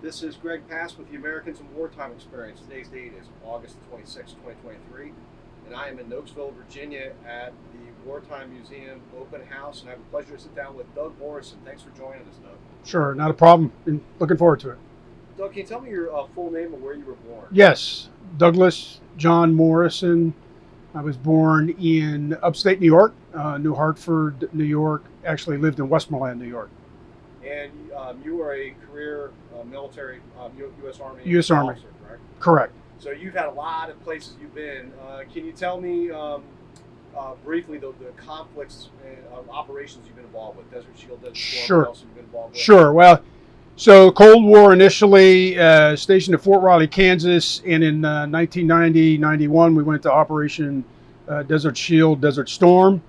This is Greg Pass with the Americans in Wartime Experience. Today's date is August 26, 2023, and I am in Noakesville, Virginia at the Wartime Museum Open House, and I have the pleasure to sit down with Doug Morrison. Thanks for joining us, Doug. Sure, not a problem. Been looking forward to it. Doug, can you tell me your full name and where you were born? Yes, Douglas John Morrison. I was born in upstate New York, New Hartford, New York. Actually lived in Westmoreland, New York. And you were a career military U.S. Army U.S. Army. officer, correct? Correct. So you've had a lot of places you've been. Can you tell me briefly the conflicts and operations you've been involved with? Desert Shield, Desert Storm, Sure. what else have you been involved with? Sure. Well, so Cold War initially stationed at Fort Riley, Kansas, and in 1990-91 we went to Operation Desert Shield, Desert Storm.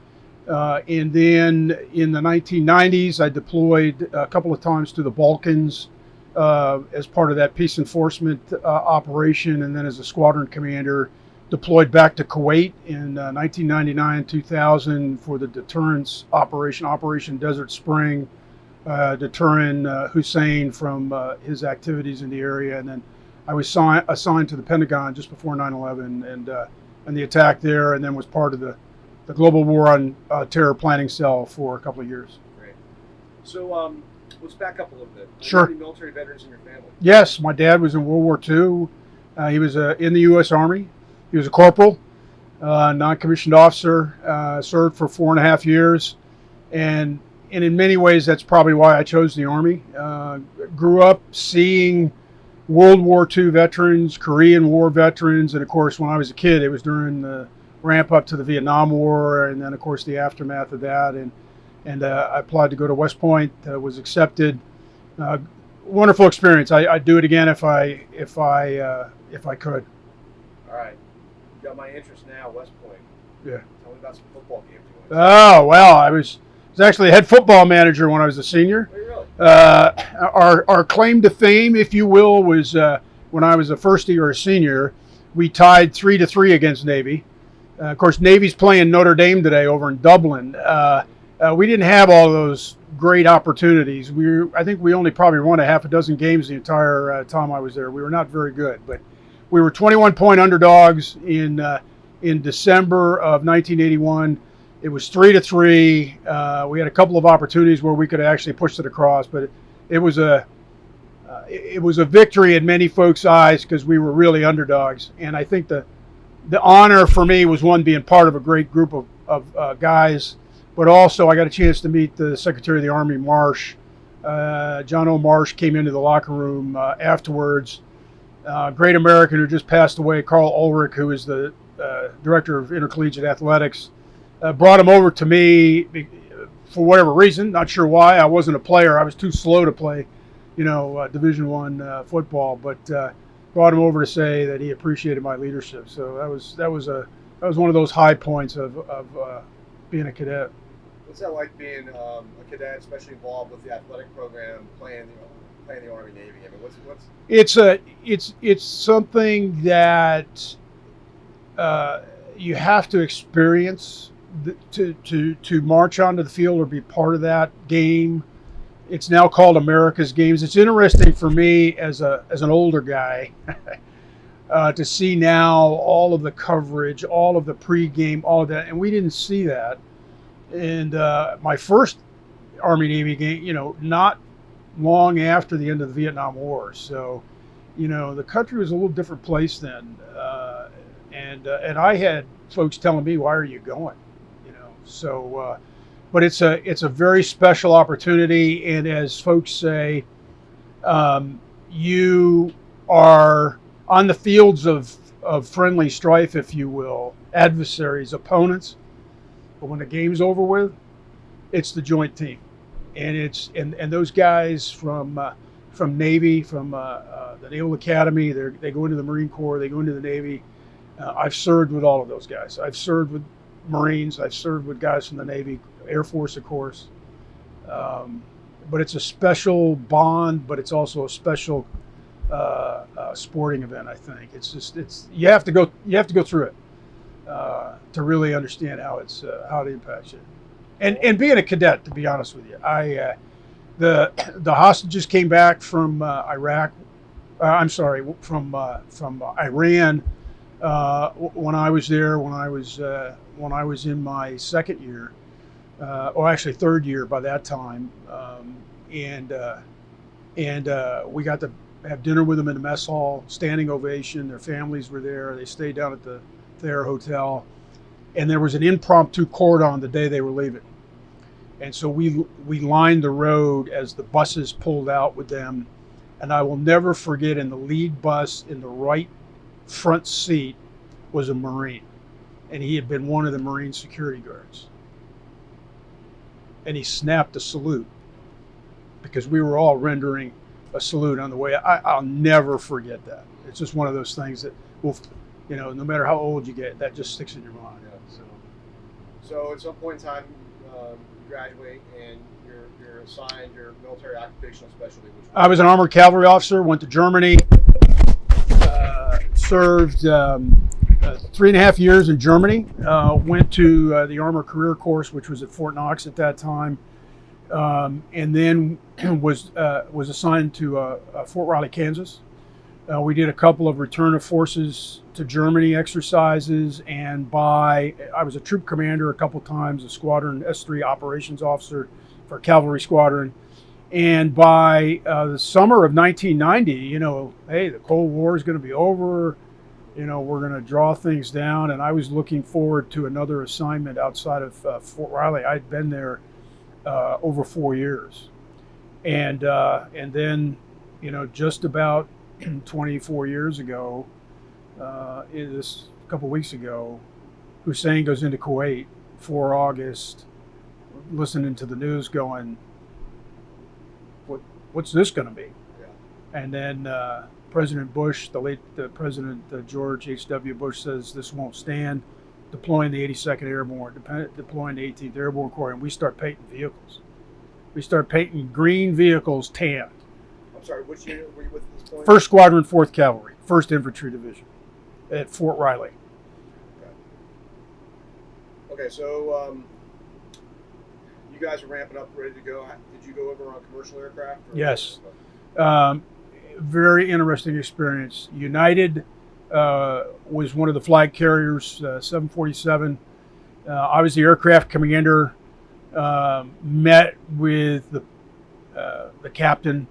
And then in the 1990s, I deployed a couple of times to the Balkans as part of that peace enforcement operation, and then as a squadron commander, deployed back to Kuwait in 1999-2000 for the deterrence operation, Operation Desert Spring, deterring Hussein from his activities in the area. And then I was assigned to the Pentagon just before 9/11 and the attack there, and then was part of the Global War on Terror Planning Cell for a couple of years. Great. So let's back up a little bit. Sure. How many military veterans in your family? Yes, my dad was in World War II. He was in the U.S. Army. He was a corporal, non-commissioned officer, served for 4.5 years. And in many ways, that's probably why I chose the Army. Grew up seeing World War II veterans, Korean War veterans, and of course, when I was a kid, it was during the ramp up to the Vietnam War, and then of course the aftermath of that. And I applied to go to West Point, was accepted. Wonderful experience. I'd do it again if I could. All right. You got my interest now, West Point. Yeah. Tell me about some football games you went to. Oh well, I was actually a head football manager when I was a senior. Oh, really? Our claim to fame, if you will, was when I was a first year or senior, we tied 3-3 against Navy. Of course, Navy's playing Notre Dame today over in Dublin. We didn't have all those great opportunities. I think we only probably won a half a dozen games the entire time I was there. We were not very good, but we were 21-point underdogs in December of 1981. It was 3-3. We had a couple of opportunities where we could have actually pushed it across, but it was a victory in many folks' eyes because we were really underdogs. And I think the honor for me was, one, being part of a great group of guys, but also I got a chance to meet the Secretary of the Army, Marsh. John O. Marsh came into the locker room afterwards. Great American who just passed away, Carl Ulrich, who is the Director of Intercollegiate Athletics, brought him over to me for whatever reason, not sure why. I wasn't a player. I was too slow to play, Division I football, but brought him over to say that he appreciated my leadership. So that was one of those high points of being a cadet. What's that like being a cadet, especially involved with the athletic program, playing the Army Navy? I mean, what's It's something that you have to experience to march onto the field or be part of that game. It's now called America's Games. It's interesting for me as an older guy to see now all of the coverage, all of the pregame, all of that, and we didn't see that. And my first Army-Navy game, not long after the end of the Vietnam War. So, the country was a little different place then, and I had folks telling me, "Why are you going?" So. But it's a very special opportunity, and as folks say, you are on the fields of friendly strife, if you will, adversaries, opponents. But when the game's over with, it's the joint team, and those guys from Navy, from the Naval Academy, they go into the Marine Corps, they go into the Navy. I've served with all of those guys. I've served with Marines. I've served with guys from the Navy, Air Force, of course. But it's a special bond, but it's also a special sporting event. I think you have to go through it to really understand how it impacts you. And being a cadet, to be honest with you, The hostages came back from Iraq. I'm sorry, from Iran when I was there. When I was in my second year, or actually third year by that time, and we got to have dinner with them in the mess hall, standing ovation. Their families were there. They stayed down at the Thayer Hotel, and there was an impromptu cordon the day they were leaving. And so we lined the road as the buses pulled out with them. And I will never forget, in the lead bus in the right front seat was a Marine. And he had been one of the Marine security guards. And he snapped a salute because we were all rendering a salute on the way. I'll never forget that. It's just one of those things that will, no matter how old you get, that just sticks in your mind. Yeah. So at some point in time, you graduate and you're assigned your military occupational specialty. I was an armored cavalry officer. Went to Germany. Served 3.5 years in Germany. Went to the Armor Career Course, which was at Fort Knox at that time. And then was assigned to Fort Riley, Kansas. We did a couple of return of forces to Germany exercises, and I was a troop commander a couple times, a squadron S3 operations officer for a cavalry squadron. And by the summer of 1990, hey, the Cold War is going to be over. We're going to draw things down, and I was looking forward to another assignment outside of Fort Riley. I'd been there over 4 years, and then just about 24 years ago, this a couple weeks ago, Hussein goes into Kuwait, 4 August, listening to the news, going, what's this going to be? Yeah. And then President Bush, the President George H.W. Bush, says this won't stand. Deploying the 82nd Airborne, deploying the 18th Airborne Corps, and we start painting vehicles. We start painting green vehicles tanned. I'm sorry, which unit were you with at this point? 1st Squadron, 4th Cavalry, 1st Infantry Division at Fort Riley. Okay, so you guys are ramping up, ready to go. Did you go over on commercial aircraft? Yes. Very interesting experience. United was one of the flag carriers, 747. I was the aircraft commander. Met with the captain,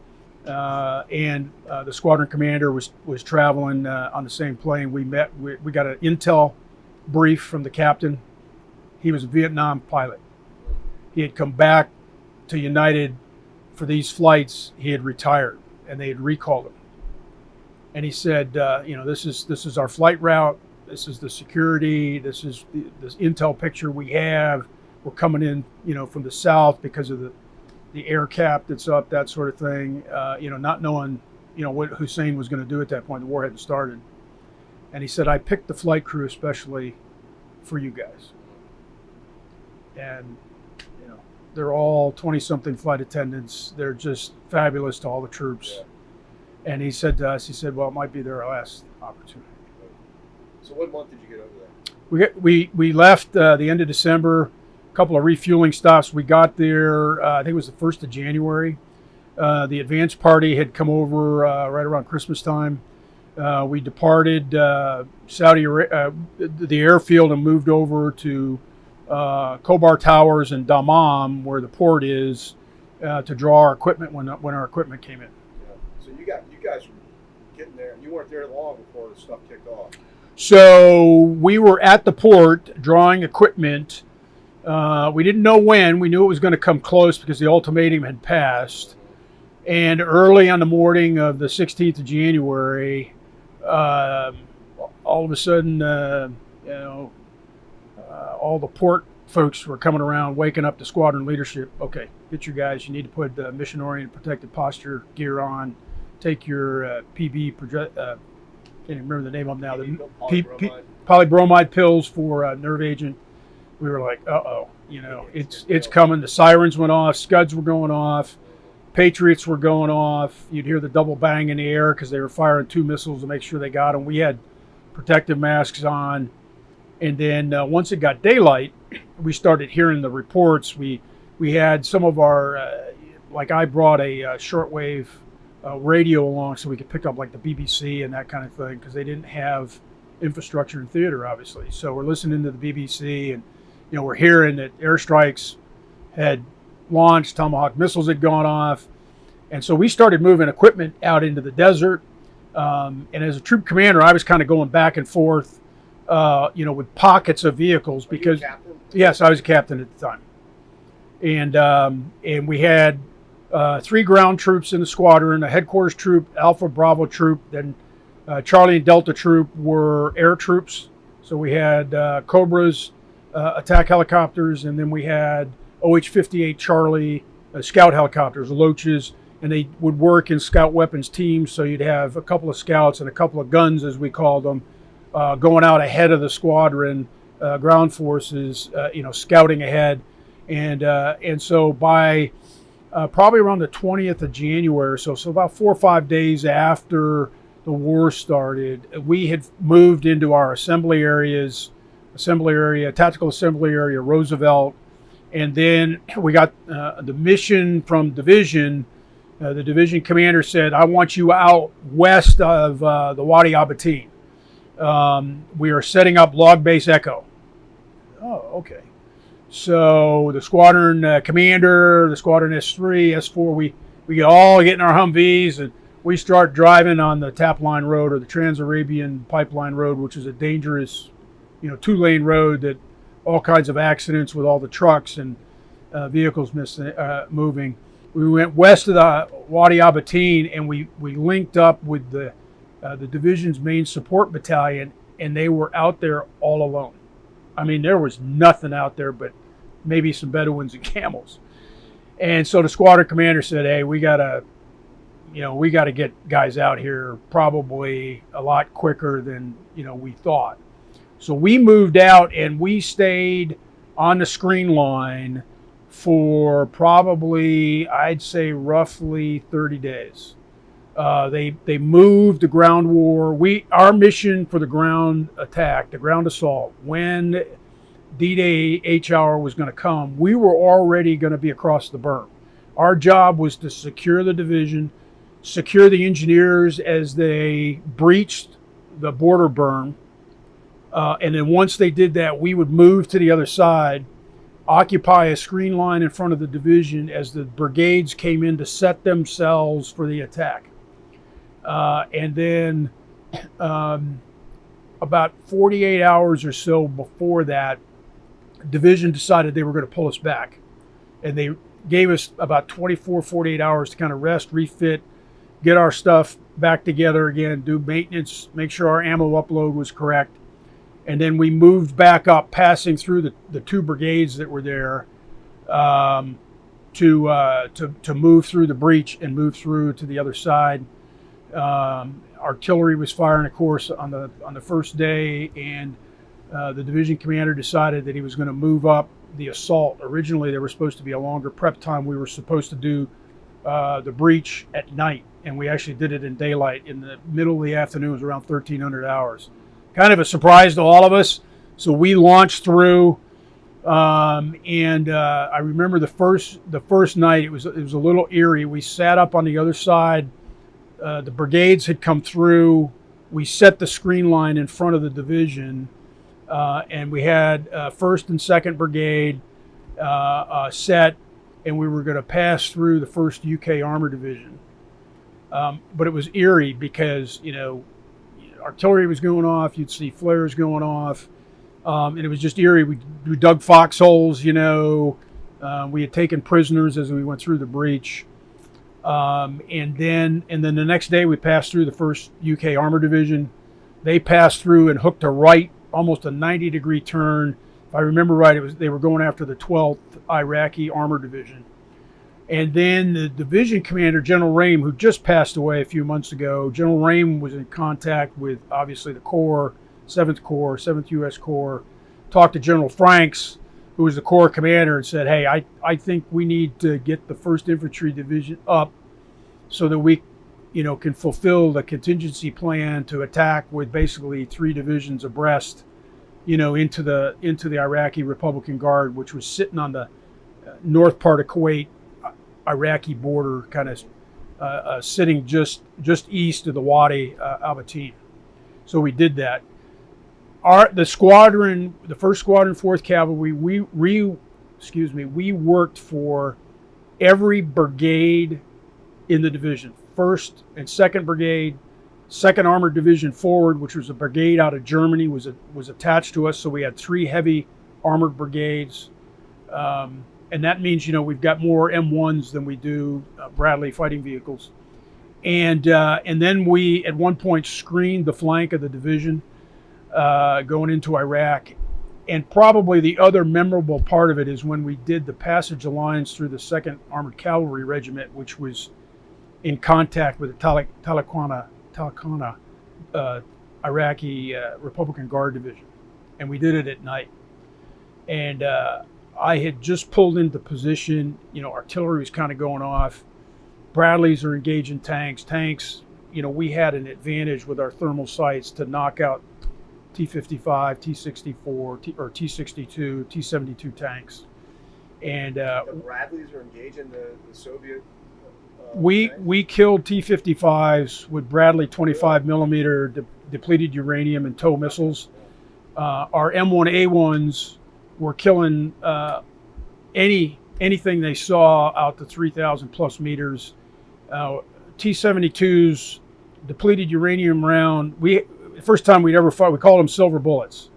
and the squadron commander was traveling on the same plane. We got an intel brief from the captain. He was a Vietnam pilot. He had come back to United for these flights. He had retired, and they had recalled him. And he said, this is our flight route. This is the security. This is this intel picture we have. We're coming in, from the south because of the air cap that's up, that sort of thing. Not knowing, what Hussein was going to do at that point. The war hadn't started. And he said, I picked the flight crew especially for you guys. And, they're all 20-something flight attendants. They're just fabulous to all the troops. Yeah. And he said to us, well, it might be their last opportunity. So what month did you get over there? We left the end of December, a couple of refueling stops. We got there, I think it was the 1st of January. The advance party had come over right around Christmas time. We departed Saudi Arabia, the airfield, and moved over to Khobar Towers and Dammam, where the port is, to draw our equipment when our equipment came in. Yeah. So you guys were getting there. You weren't there long before the stuff kicked off. So we were at the port drawing equipment. We didn't know when. We knew it was going to come close because the ultimatum had passed. And early on the morning of the 16th of January, all of a sudden, all the port folks were coming around, waking up the squadron leadership. Okay, get your guys. You need to put mission-oriented protective posture gear on. Take your PB, can't even remember the name of them now. The polybromide pills for nerve agent. We were like, it's coming. The sirens went off. Scuds were going off. Patriots were going off. You'd hear the double bang in the air because they were firing 2 missiles to make sure they got them. We had protective masks on. And then once it got daylight, we started hearing the reports. We had some of our like I brought a shortwave radio along so we could pick up like the BBC and that kind of thing, because they didn't have infrastructure in theater, obviously. So we're listening to the BBC, and we're hearing that airstrikes had launched, Tomahawk missiles had gone off, and so we started moving equipment out into the desert. And as a troop commander, I was kind of going back and forth, with pockets of vehicles because, yes, I was a captain at the time, and we had 3 ground troops in the squadron, a headquarters troop, Alpha Bravo troop, then Charlie and Delta troop were air troops. So we had Cobras, attack helicopters, and then we had OH-58 Charlie scout helicopters, Loaches, and they would work in scout weapons teams. So you'd have a couple of scouts and a couple of guns, as we called them, going out ahead of the squadron, ground forces, scouting ahead. And so by probably around the 20th of January, so about 4 or 5 days after the war started, we had moved into our tactical assembly area, Roosevelt, and then we got the mission from division. The division commander said, "I want you out west of the Wadi Abatin. We are setting up log base Echo." Oh, okay. So the squadron commander, the squadron S3, S4, we all get in our Humvees and we start driving on the Tap Line Road, or the Trans-Arabian Pipeline Road, which is a dangerous, 2-lane road that all kinds of accidents with all the trucks and vehicles moving. We went west of the Wadi Abatin, and we linked up with the division's main support battalion, and they were out there all alone. I mean, there was nothing out there but maybe some Bedouins and camels. And so the squadron commander said, "Hey, we gotta get guys out here probably a lot quicker than we thought." So we moved out and we stayed on the screen line for probably, I'd say, roughly 30 days. They moved the ground war. Our mission for the ground attack, the ground assault, when D-Day H hour was going to come, we were already going to be across the berm. Our job was to secure the division, secure the engineers as they breached the border berm, and then once they did that, we would move to the other side, occupy a screen line in front of the division as the brigades came in to set themselves for the attack. And then about 48 hours or so before that, division decided they were going to pull us back. And they gave us about 24, 48 hours to kind of rest, refit, get our stuff back together again, do maintenance, make sure our ammo upload was correct. And then we moved back up, passing through the 2 brigades that were there to move through the breach and move through to the other side. Artillery was firing, of course, on the first day, and the division commander decided that he was going to move up the assault. Originally, there was supposed to be a longer prep time. We were supposed to do the breach at night, and we actually did it in daylight. In the middle of the afternoon, it was around 1300 hours. Kind of a surprise to all of us. So we launched through, and I remember the first night, it was a little eerie. We sat up on the other side. The brigades had come through. We set the screen line in front of the division, and we had 1st and 2nd Brigade set, and we were going to pass through the 1st UK Armor Division. But it was eerie because, artillery was going off, you'd see flares going off, and it was just eerie. We dug foxholes, we had taken prisoners as we went through the breach. And then the next day we passed through the 1st UK Armor Division. They passed through and hooked a right, almost a 90-degree turn. If I remember right, they were going after the 12th Iraqi Armor Division. And then the division commander, General Rame, who just passed away a few months ago, General Rame was in contact with, obviously, the Corps, 7th Corps, 7th U.S. Corps, talked to General Franks, who was the Corps commander, and said, "Hey, I think we need to get the 1st Infantry Division up so that we, can fulfill the contingency plan to attack with basically 3 divisions abreast, into the Iraqi Republican Guard, which was sitting on the north part of Kuwait, Iraqi border, kind of sitting just east of the Wadi Al-Batin. So we did that. The squadron, the 1st Squadron, 4th Cavalry, we worked for every brigade in the division. 1st and 2nd Brigade, 2nd Armored Division Forward, which was a brigade out of Germany, was attached to us. So we had 3 heavy armored brigades. And that means, we've got more M1s than we do Bradley fighting vehicles. And then we, at one point, screened the flank of the division going into Iraq. And probably the other memorable part of it is when we did the passage alliance through the 2nd Armored Cavalry Regiment, which was in contact with the Talakana Iraqi Republican Guard Division. And we did it at night. And I had just pulled into position, artillery was kind of going off. Bradleys are engaging tanks. We had an advantage with our thermal sights to knock out T-55, T-64, or T-62, T-72 tanks. And the Bradleys are engaging the Soviet. We killed T-55s with Bradley 25 millimeter depleted uranium and tow missiles. Our M1A1s were killing anything they saw out to 3,000 plus meters. T-72s, depleted uranium round. The first time we'd ever fired, we called them silver bullets.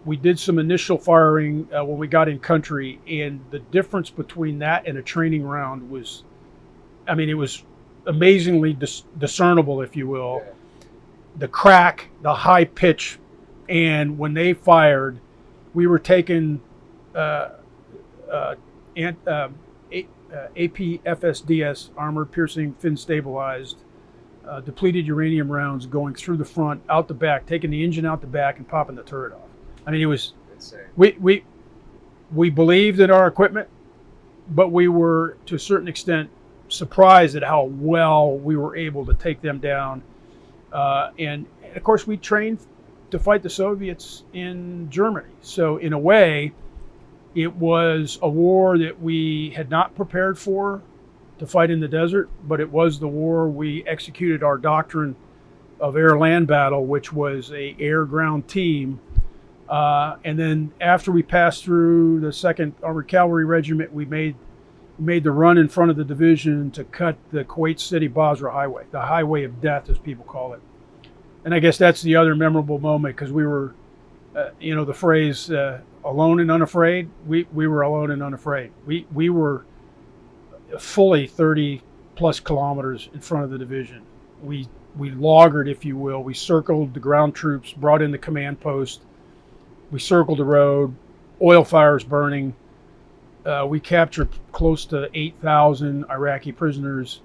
We did some initial firing when we got in country, and the difference between that and a training round was, it was amazingly discernible, if you will. Yeah. The crack, the high pitch, and when they fired, we were taking APFSDS, armored piercing fin stabilized, depleted uranium rounds going through the front, out the back, taking the engine out the back and popping the turret off. It was insane. We believed in our equipment, but we were to a certain extent surprised at how well we were able to take them down. And of course, we trained to fight the Soviets in Germany. So in a way, it was a war that we had not prepared for to fight in the desert, but it was the war we executed our doctrine of air-land battle, which was a air-ground team. And then after we passed through the 2nd Armored Cavalry Regiment, we made the run in front of the division to cut the Kuwait City-Basra highway, the highway of death, as people call it. And I guess that's the other memorable moment, because we were, the phrase alone and unafraid, we were alone and unafraid. We were fully 30 plus kilometers in front of the division. We loggered, if you will. We circled the ground troops, brought in the command post. We circled the road, oil fires burning. We captured close to 8,000 Iraqi prisoners.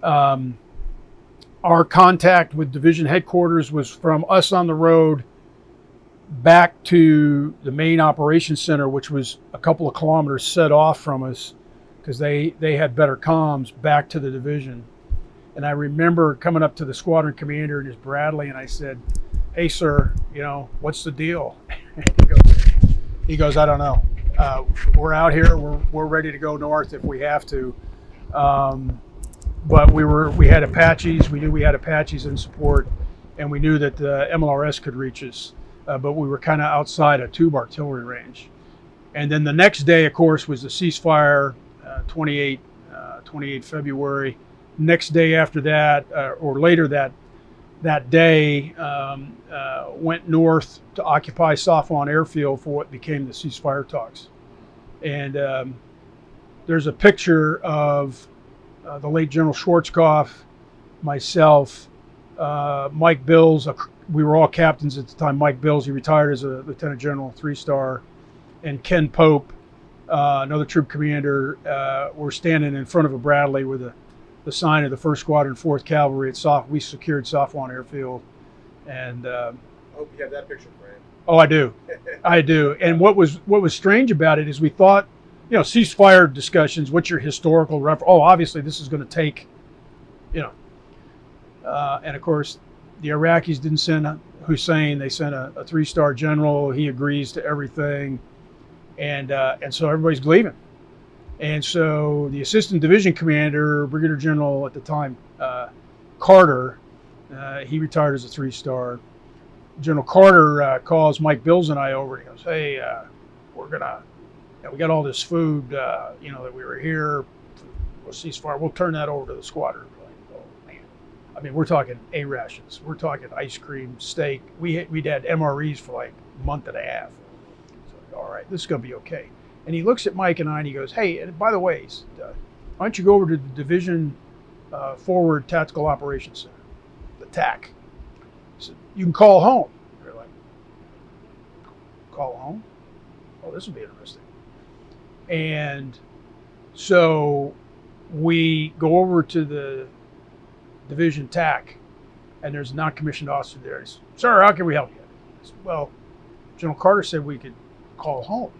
Our contact with division headquarters was from us on the road back to the main operations center, which was a couple of kilometers set off from us, because they had better comms back to the division. And I remember coming up to the squadron commander and his Bradley, and I said, "Hey, sir, what's the deal?" He goes, "I don't know. We're out here. We're ready to go north if we have to." But we had Apaches. We knew we had Apaches in support, and we knew that the MLRS could reach us. But we were kind of outside a tube artillery range. And then the next day, of course, was the ceasefire, 28 February. Next day after that, or later that day, went north to occupy Safwan Airfield for what became the ceasefire talks. And there's a picture of the late General Schwarzkopf, myself, Mike Bills. We were all captains at the time. Mike Bills, he retired as a Lieutenant General, 3-star, and Ken Pope, another troop commander. We're standing in front of a Bradley with the sign of the 1st Squadron, 4th Cavalry. We secured Safwan Airfield, and I hope you have that picture, Fran. Oh, I do. I do. And what was strange about it is we thought, ceasefire discussions, what's your historical reference? Oh, obviously this is going to take, and of course, the Iraqis didn't send Hussein. They sent a 3-star general. He agrees to everything. And so everybody's leaving. And so the assistant division commander, Brigadier General at the time, Carter, he retired as a 3-star. General Carter calls Mike Bills and I over and he goes, "Hey, we got all this food, that we were here, we'll ceasefire, we'll turn that over to the squadron." We're like, oh man. I mean, we're talking A rations, we're talking ice cream, steak. We'd had MREs for like a month and a half. So, all right, this is gonna be okay. And he looks at Mike and I and he goes, "Hey, and by the way, why don't you go over to the Division Forward Tactical Operations Center, the TAC. So you can call home." We're like, "Call home? Oh, this will be interesting." And so we go over to the Division TAC, and there's a non-commissioned officer there. He says, "Sir, how can we help you?" I said, "Well, General Carter said we could call home."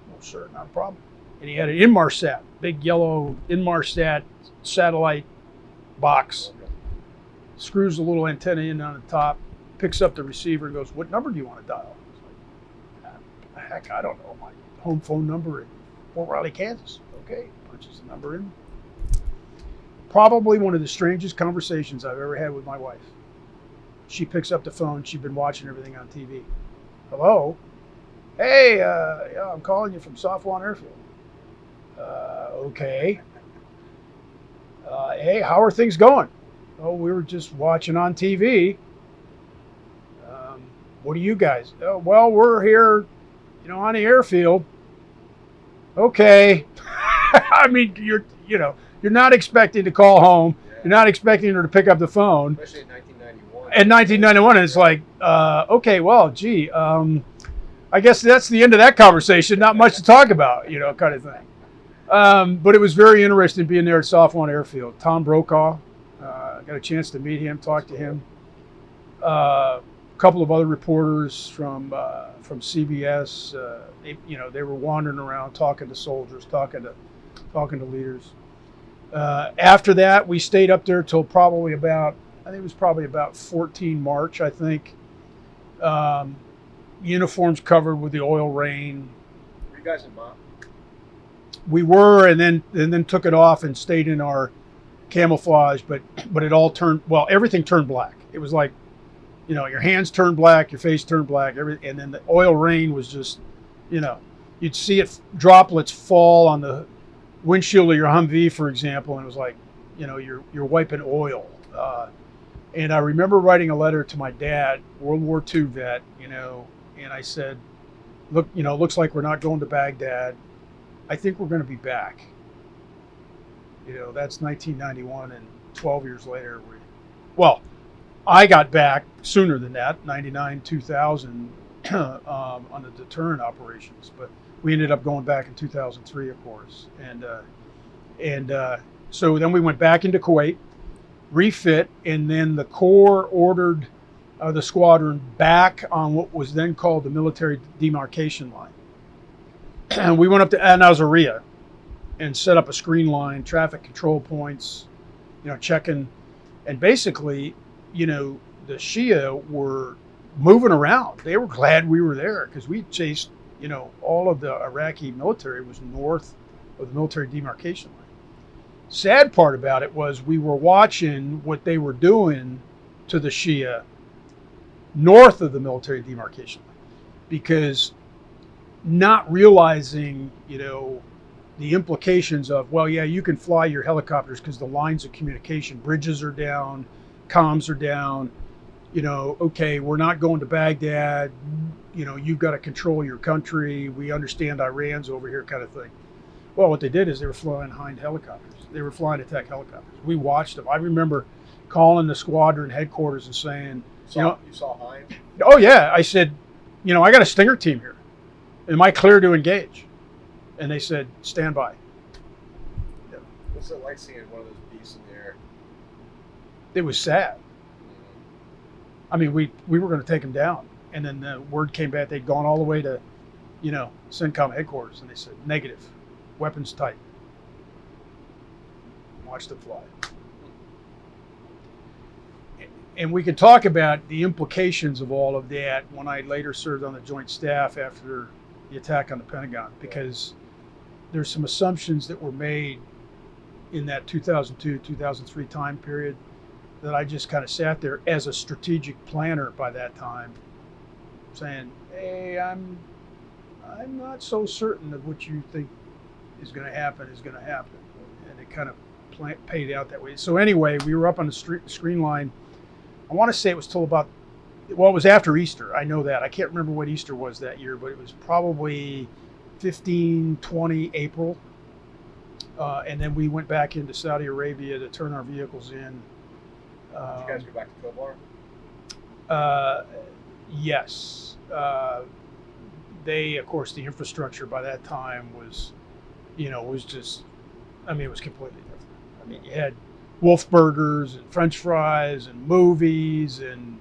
"Well, sir, not a problem." And he had an Inmarsat, big yellow Inmarsat satellite box. Screws a little antenna in on the top, picks up the receiver and goes, "What number do you want to dial?" I was like, "Heck, I don't know. My home phone number in Fort Riley, Kansas." Okay, punches the number in. Probably one of the strangest conversations I've ever had with my wife. She picks up the phone. She'd been watching everything on TV. "Hello? Hey, yeah, I'm calling you from Safwan Airfield." Okay. "Hey, how are things going?" "Oh, we were just watching on TV." "What are you guys?" "Oh, well, we're here, on the airfield." Okay. I mean, you're not expecting to call home. Yeah. You're not expecting her to pick up the phone. Especially in 1991. In 1991, it's like, okay, well, gee, I guess that's the end of that conversation. Not much to talk about, kind of thing. But it was very interesting being there at Safwan Airfield. Tom Brokaw, got a chance to meet him, talk to him. A couple of other reporters from CBS. They were wandering around, talking to soldiers, talking to leaders. After that, we stayed up there till probably about 14 March, I think. Uniforms covered with the oil rain. Were you guys in MOP? We were, and then took it off and stayed in our camouflage, but it all turned, everything turned black. It was like, your hands turned black, your face turned black, and then the oil rain was just, you'd see droplets fall on the windshield of your Humvee, for example, and it was like, you're wiping oil. And I remember writing a letter to my dad, World War II vet, and I said, "Look, looks like we're not going to Baghdad. I think we're going to be back." That's 1991, and 12 years later, I got back sooner than that, 99, 2000, on the deterrent operations, but we ended up going back in 2003, of course. And so then we went back into Kuwait, refit, and then the Corps ordered the squadron back on what was then called the military demarcation line. And we went up to Al Nazariya and set up a screen line, traffic control points, checking. And basically, the Shia were moving around. They were glad we were there because we chased, all of the Iraqi military was north of the military demarcation line. Sad part about it was we were watching what they were doing to the Shia north of the military demarcation line, because not realizing, the implications of, you can fly your helicopters because the lines of communication, bridges are down, comms are down, okay, we're not going to Baghdad, you've got to control your country, we understand Iran's over here, kind of thing. Well, what they did is they were flying Hind helicopters. They were flying attack helicopters. We watched them. I remember calling the squadron headquarters and saying, You saw Hind? Oh yeah, I said, I got a Stinger team here. Am I clear to engage? And they said, stand by. Yeah. What's it like seeing one of those beasts in the air? It was sad. Mm-hmm. I mean, we were going to take them down. And then the word came back, they'd gone all the way to, CENTCOM headquarters. And they said, negative, weapons tight. Watch them fly. And we could talk about the implications of all of that when I later served on the Joint Staff after the attack on the Pentagon, because there's some assumptions that were made in that 2002, 2003 time period that I just kind of sat there as a strategic planner by that time, saying, "Hey, I'm not so certain that what you think is going to happen is going to happen," and it kind of paid out that way. So anyway, we were up on the screen line. I want to say it was till about, well, it was after Easter. I know that. I can't remember what Easter was that year, but it was probably 15, 20 April. And then we went back into Saudi Arabia to turn our vehicles in. Did you guys go back to Kobar? Yes. They, of course, the infrastructure by that time was, was just, it was completely different. You had Wolf Burgers and French fries and movies and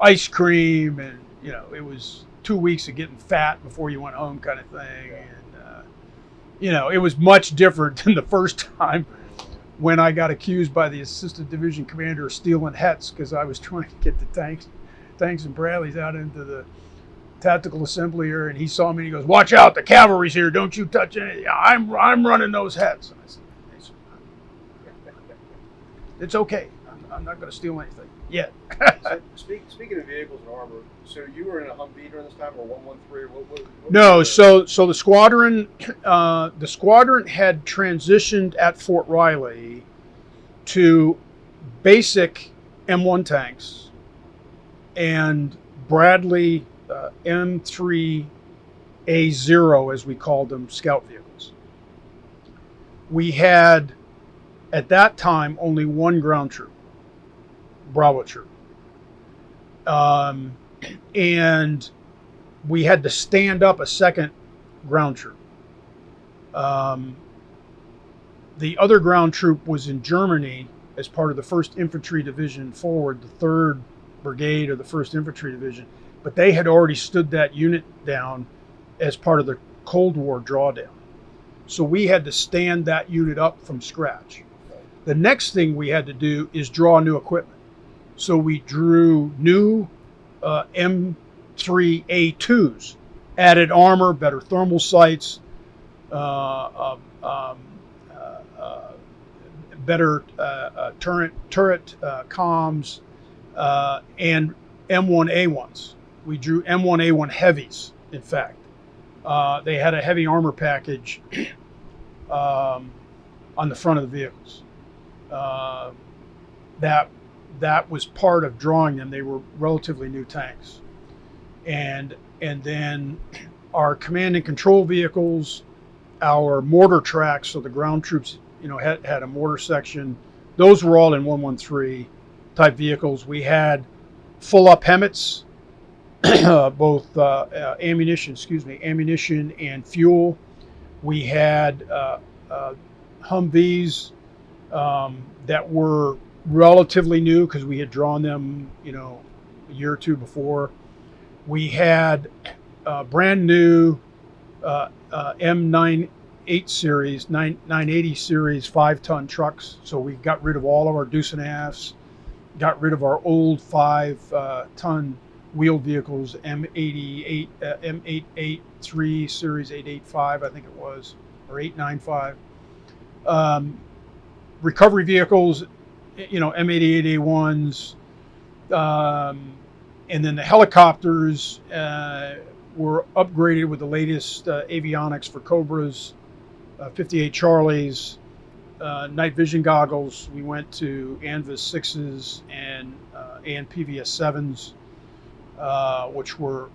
ice cream, and it was 2 weeks of getting fat before you went home kind of thing. Yeah. And it was much different than the first time when I got accused by the assistant division commander of stealing hets because I was trying to get the tanks and Bradleys out into the tactical assembly area, and he saw me and he goes, "Watch out, the cavalry's here, don't you touch anything. I'm running those hets." And I said, "It's okay. I'm not going to steal anything yet." So, speaking of vehicles and armor, so you were in a Humvee during this time, or 113? What No, so the squadron had transitioned at Fort Riley to basic M1 tanks and Bradley M3A0, as we called them, scout vehicles. We had at that time only one ground troop, Bravo troop. And we had to stand up a second ground troop. The other ground troop was in Germany as part of the 1st Infantry Division forward, the 3rd Brigade of the 1st Infantry Division, but they had already stood that unit down as part of the Cold War drawdown. So we had to stand that unit up from scratch. The next thing we had to do is draw new equipment. So we drew new M3A2s, added armor, better thermal sights, better turret comms, and M1A1s. We drew M1A1 heavies, in fact. They had a heavy armor package on the front of the vehicles. That was part of drawing them. They were relatively new tanks. And then our command and control vehicles, our mortar tracks, so the ground troops, had a mortar section. Those were all in 113 type vehicles. We had full up HEMTs, both ammunition and fuel. We had Humvees that were relatively new because we had drawn them, a year or two before. We had brand new M98 series, 980 series 5-ton trucks. So we got rid of all of our deuce and a halves, got rid of our old 5-ton wheeled vehicles, M88, M883 series 885, I think it was, or 895. Recovery vehicles, M88A1s, and then the helicopters were upgraded with the latest avionics for Cobras, 58 Charlies, night vision goggles. We went to ANVIS 6s and PVS 7s, which were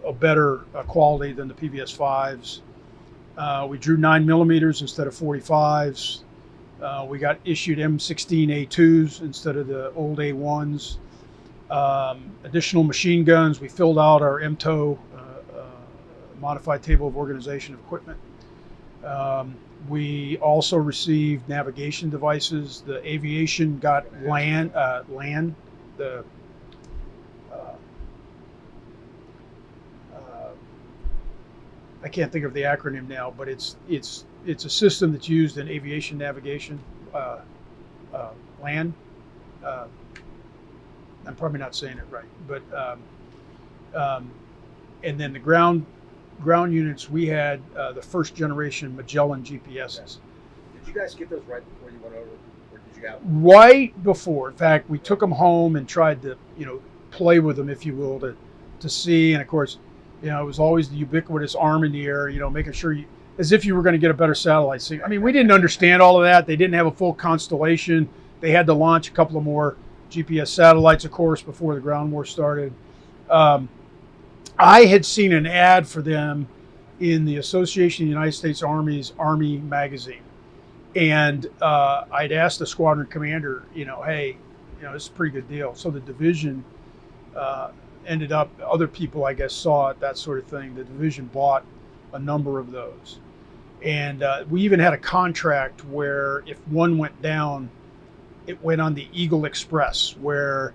a better quality than the PVS 5s. We drew 9mm instead of 45s. We got issued M16A2s instead of the old A1s. Additional machine guns. We filled out our MTO, Modified Table of Organization of Equipment. We also received navigation devices. The aviation got LAN, the I can't think of the acronym now, but it's a system that's used in aviation navigation. LAN. I'm probably not saying it right, but and then the ground ground units, we had the first generation Magellan GPSs. Did you guys get those right before you went over, or did you have? Right before. In fact, we took them home and tried to, play with them, if you will, to see. And of course, it was always the ubiquitous arm in the air, making sure as if you were going to get a better satellite signal. I mean, we didn't understand all of that. They didn't have a full constellation. They had to launch a couple of more GPS satellites, of course, before the ground war started. I had seen an ad for them in the Association of the United States Army's Army magazine. And I'd asked the squadron commander, hey, this is a pretty good deal. So the division ended up, other people, I guess, saw it, that sort of thing. The division bought a number of those. And we even had a contract where if one went down, it went on the Eagle Express, where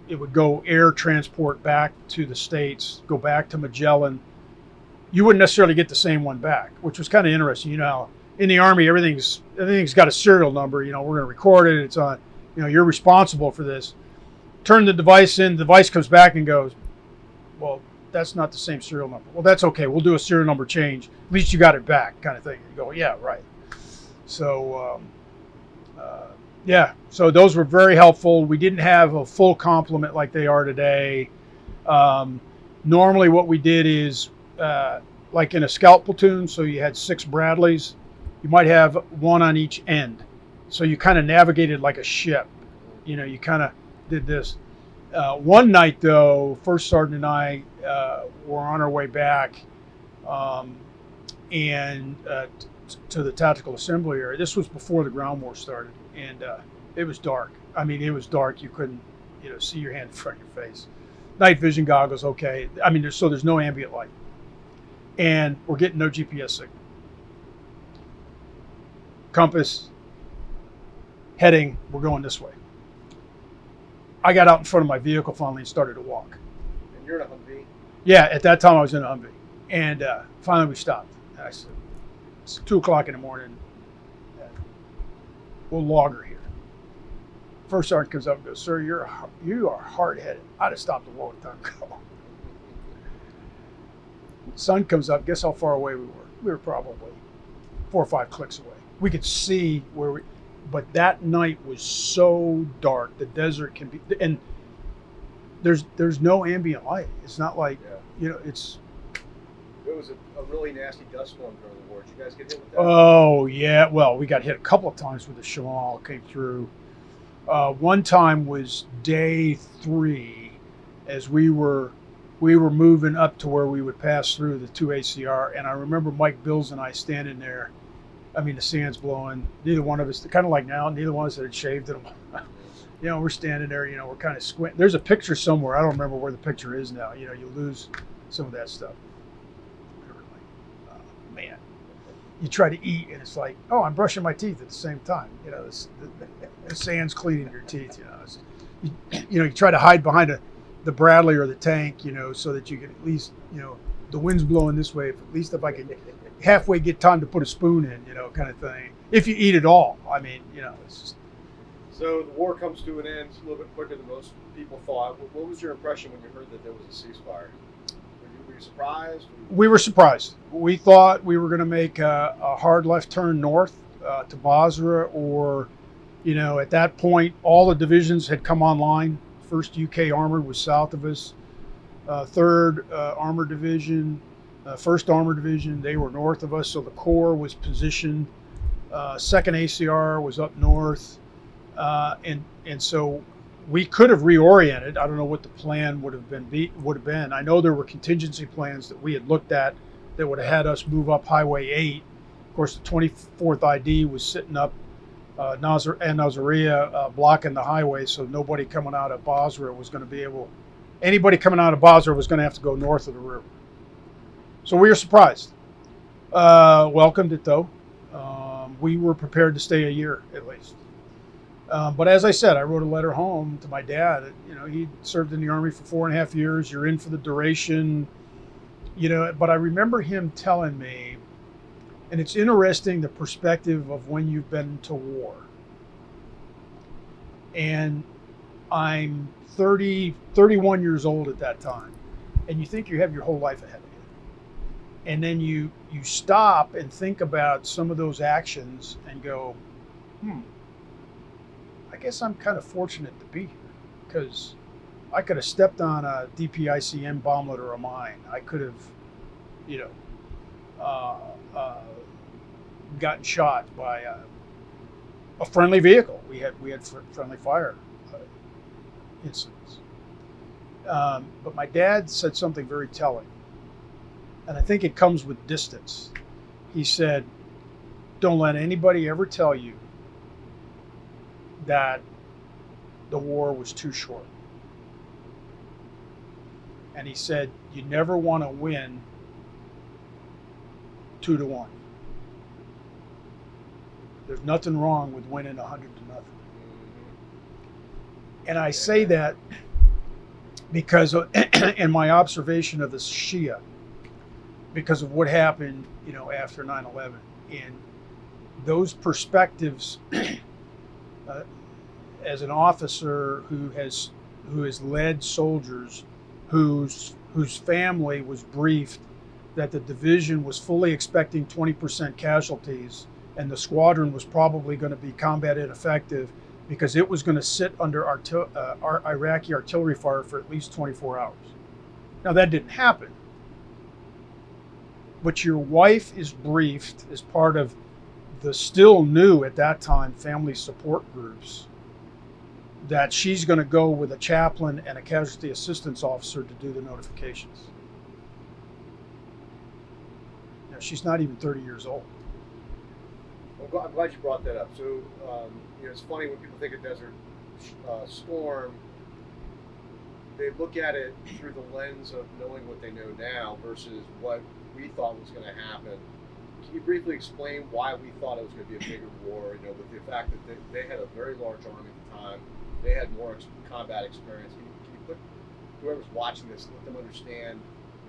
it would go air transport back to the States, go back to Magellan. You wouldn't necessarily get the same one back, which was kind of interesting. In the Army, everything's got a serial number. We're going to record it. It's on, you're responsible for this. Turn the device in, the device comes back and goes, well, that's not the same serial number. Well, that's okay. We'll do a serial number change. At least you got it back, kind of thing. You go, yeah, right. So, so those were very helpful. We didn't have a full complement like they are today. Normally what we did is, like in a scout platoon, so you had 6 Bradleys, you might have one on each end. So you kind of navigated like a ship. You kind of did this. One night, though, First Sergeant and I were on our way back and to the tactical assembly area. This was before the ground war started, and it was dark. I mean, it was dark. You couldn't, see your hand in front of your face. Night vision goggles, okay. I mean, there's no ambient light, and we're getting no GPS signal. Compass, heading, we're going this way. I got out in front of my vehicle finally and started to walk. And you're in a Humvee? Yeah, at that time I was in a Humvee. And finally we stopped. And I said, it's 2 o'clock in the morning. We'll log her here. First sergeant comes up and goes, sir, you are hard-headed. I'd have stopped a long time ago. Sun comes up. Guess how far away we were? We were probably 4 or 5 clicks away. We could see but that night was so dark. The desert can be, and there's no ambient light. It's not like, it's. It was a really nasty dust storm during the war. Did you guys get hit with that? Oh yeah, well, we got hit a couple of times with the Shamal came through. One time was day 3, as we were moving up to where we would pass through the 2 ACR, and I remember Mike Bills and I standing there. I mean, the sand's blowing. Neither one of us, kind of like now, neither one of us had shaved them. We're standing there, we're kind of squinting. There's a picture somewhere. I don't remember where the picture is now. You lose some of that stuff. Man. You try to eat, and it's like, oh, I'm brushing my teeth at the same time. The sand's cleaning your teeth, you try to hide behind the Bradley or the tank, so that you can at least, the wind's blowing this way. At least if I can halfway get time to put a spoon in, kind of thing. If you eat at all. I mean, it's just. So the war comes to an end a little bit quicker than most people thought. What was your impression when you heard that there was a ceasefire? Were you surprised? We were surprised. We thought we were going to make a hard left turn north to Basra, or, at that point, all the divisions had come online. 1st UK Armored was south of us. 3rd Armored Division, 1st Armored Division, they were north of us, so the Corps was positioned. 2nd ACR was up north, and so we could have reoriented. I don't know what the plan would have been. I know there were contingency plans that we had looked at that would have had us move up Highway 8. Of course, the 24th ID was sitting up Nasiriyah blocking the highway, so nobody coming out of Basra was going to be able. Anybody coming out of Basra was going to have to go north of the river. So we were surprised. Welcomed it, though. We were prepared to stay a year at least. But as I said, I wrote a letter home to my dad. He served in the Army for 4.5 years. You're in for the duration. But I remember him telling me, and it's interesting, the perspective of when you've been to war. And I'm 31 years old at that time. And you think you have your whole life ahead of And then you stop and think about some of those actions and go, I guess I'm kind of fortunate to be here, because I could have stepped on a DPICM bomblet or a mine. I could have, gotten shot by a friendly vehicle. We had friendly fire incidents. But my dad said something very telling, and I think it comes with distance. He said, "Don't let anybody ever tell you that the war was too short." And he said, "You never want to win 2-1. There's nothing wrong with winning 100-0. And I say that because in my observation of the Shia, because of what happened, after 9/11, and those perspectives, as an officer who has led soldiers whose family was briefed that the division was fully expecting 20% casualties, and the squadron was probably going to be combat ineffective because it was going to sit under Iraqi artillery fire for at least 24 hours. Now, that didn't happen. But your wife is briefed as part of the still new at that time family support groups that she's going to go with a chaplain and a casualty assistance officer to do the notifications. Now, she's not even 30 years old. Well, I'm glad you brought that up. So, it's funny when people think of Desert Storm, they look at it through the lens of knowing what they know now versus what we thought was going to happen. Can you briefly explain why we thought it was going to be a bigger war? With the fact that they had a very large army at the time, they had more combat experience. Can you put whoever's watching this, let them understand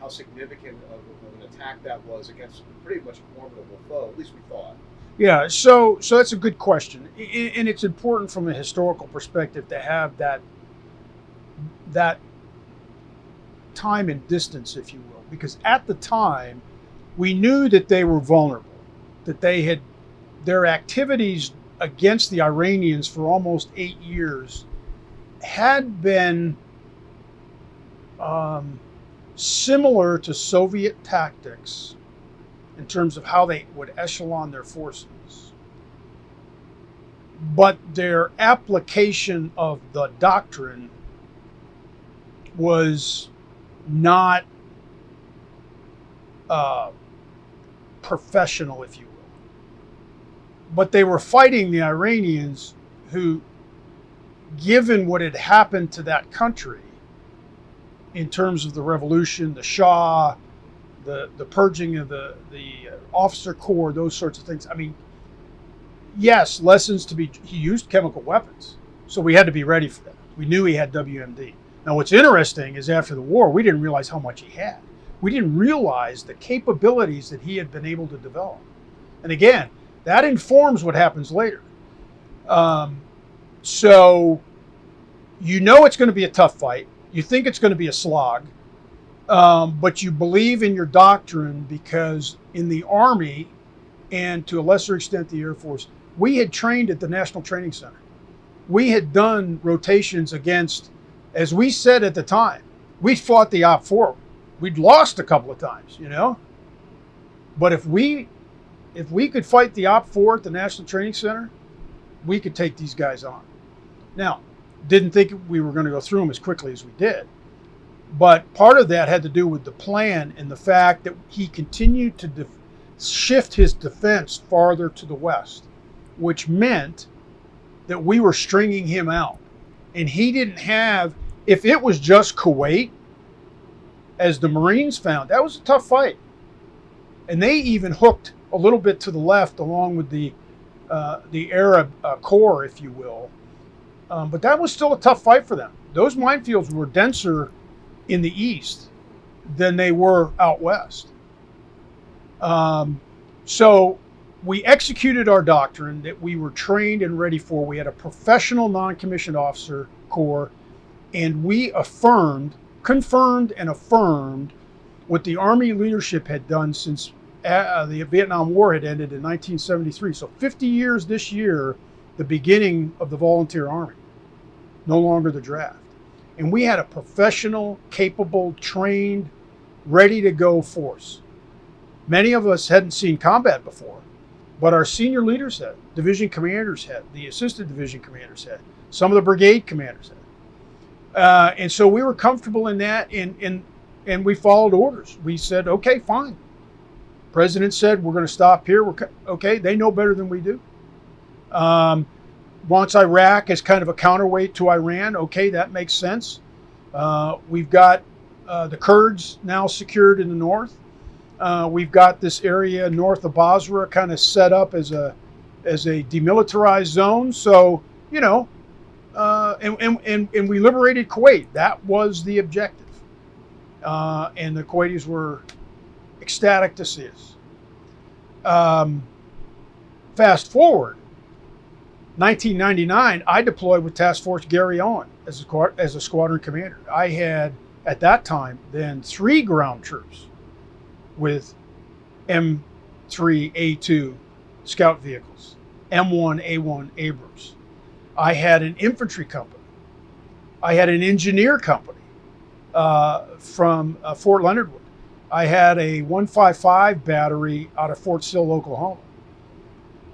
how significant of an attack that was against pretty much a formidable foe? At least we thought. Yeah, so that's a good question, and it's important from a historical perspective to have that time and distance, if you will, because at the time we knew that they were vulnerable, that their activities against the Iranians for almost 8 years had been similar to Soviet tactics in terms of how they would echelon their forces. But their application of the doctrine was not professional, if you will. But they were fighting the Iranians who, given what had happened to that country in terms of the revolution, the Shah, the purging of the officer corps, those sorts of things. I mean, yes, he used chemical weapons. So we had to be ready for that. We knew he had WMD. Now, what's interesting is after the war, we didn't realize how much he had. We didn't realize the capabilities that he had been able to develop. And again, that informs what happens later. So it's going to be a tough fight. You think it's going to be a slog. But you believe in your doctrine because in the Army, and to a lesser extent the Air Force, we had trained at the National Training Center. We had done rotations against, as we said at the time, we fought the Op 4. We'd lost a couple of times, But if we could fight the Op 4 at the National Training Center, we could take these guys on. Now, didn't think we were going to go through them as quickly as we did. But part of that had to do with the plan and the fact that he continued to shift his defense farther to the west, which meant that we were stringing him out. And he didn't have, if it was just Kuwait, as the Marines found, that was a tough fight. And they even hooked a little bit to the left along with the Arab Corps, if you will. But that was still a tough fight for them. Those minefields were denser in the east than they were out west. So we executed our doctrine that we were trained and ready for. We had a professional non-commissioned officer corps, and we confirmed and affirmed what the Army leadership had done since the Vietnam War had ended in 1973. So 50 years this year, the beginning of the volunteer army, no longer the draft. And we had a professional, capable, trained, ready to go force. Many of us hadn't seen combat before, but our senior leaders had, division commanders had, the assistant division commanders had, some of the brigade commanders had. And so we were comfortable in that, and we followed orders. We said, okay, fine. President said, we're going to stop here. Okay, they know better than we do. Wants Iraq as kind of a counterweight to Iran. Okay, that makes sense. We've got the Kurds now secured in the north. We've got this area north of Basra kind of set up as a demilitarized zone. So, you know, and we liberated Kuwait. That was the objective. And the Kuwaitis were ecstatic to see us. Fast forward, 1999, I deployed with Task Force Gary Owen as a squadron commander. I had, at that time, then 3 ground troops with M3A2 scout vehicles, M1A1 Abrams. I had an infantry company. I had an engineer company from Fort Leonard Wood. I had a 155 battery out of Fort Sill, Oklahoma.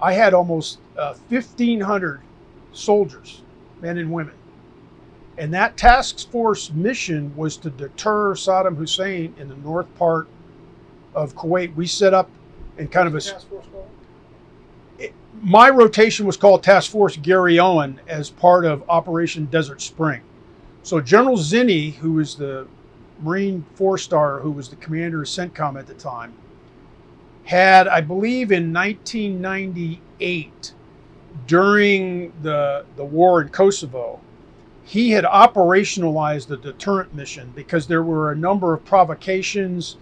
I had almost 1,500 soldiers, men and women. And that task force mission was to deter Saddam Hussein in the north part of Kuwait. We set up in kind of a... Task force called? My rotation was called Task Force Gary Owen as part of Operation Desert Spring. So General Zinni, who was the Marine 4-star, who was the commander of CENTCOM at the time, had, I believe in 1998, during the war in Kosovo, he had operationalized the deterrent mission because there were a number of provocations.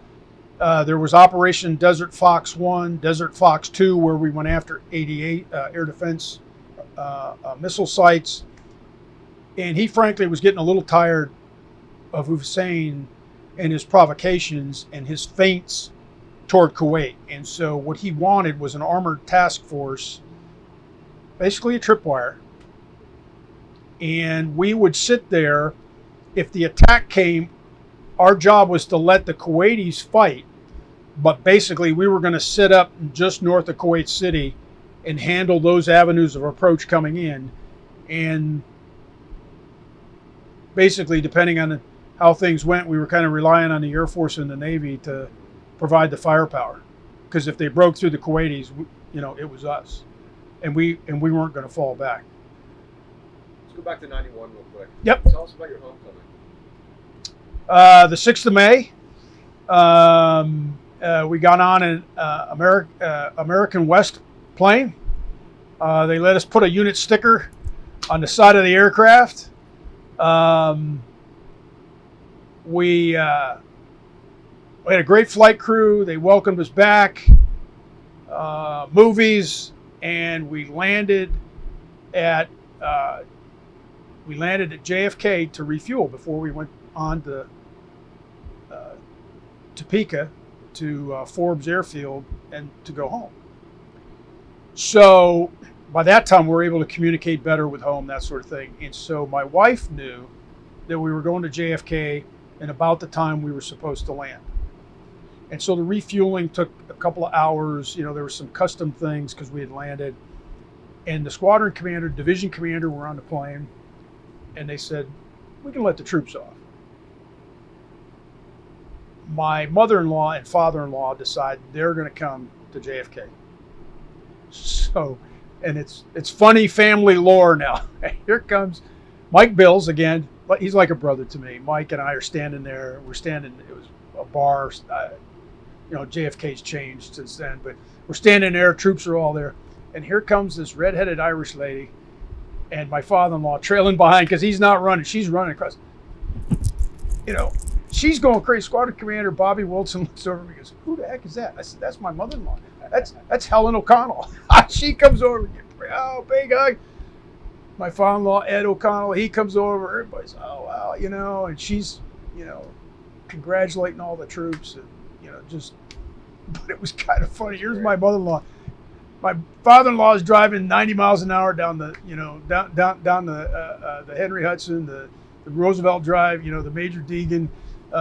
There was Operation Desert Fox 1, Desert Fox 2, where we went after 88 air defense missile sites. And he frankly was getting a little tired of Hussein and his provocations and his feints toward Kuwait. And so what he wanted was an armored task force, basically a tripwire. And we would sit there. If the attack came, our job was to let the Kuwaitis fight. But basically we were going to sit up just north of Kuwait City and handle those avenues of approach coming in. And basically, depending on how things went, we were kind of relying on the Air Force and the Navy to provide the firepower. Because if they broke through the Kuwaitis, you know, it was us. And we weren't going to fall back. Let's go back to 91 real quick. Yep. Tell us about your homecoming. The 6th of May, we got on an American West plane. They let us put a unit sticker on the side of the aircraft. We had a great flight crew. They welcomed us back. Movies, and we landed at JFK to refuel before we went on to Topeka to Forbes Airfield and to go home. So by that time, we were able to communicate better with home, that sort of thing. And so my wife knew that we were going to JFK and about the time we were supposed to land. And so the refueling took a couple of hours. You know, there were some custom things because we had landed. And the squadron commander, division commander were on the plane. And they said, we can let the troops off. My mother-in-law and father-in-law decided they're going to come to JFK. So, and it's funny family lore now. Here comes Mike Bills again. He's like a brother to me. Mike and I are standing there. We're standing, it was a bar. You know, JFK's changed since then, but we're standing there. Troops are all there. And here comes this redheaded Irish lady and my father-in-law trailing behind because he's not running. She's running across. You know, she's going crazy. Squadron Commander Bobby Wilson looks over and goes, who the heck is that? I said, that's my mother-in-law. That's Helen O'Connell. She comes over and gives me, oh, big hug. My father-in-law, Ed O'Connell, he comes over. Everybody's, oh, wow, you know, and she's, you know, congratulating all the troops, and just. But it was kind of funny. Here's my mother-in-law. My father-in-law is driving 90 miles an hour down the down the Henry Hudson, the Roosevelt Drive, the Major Deegan.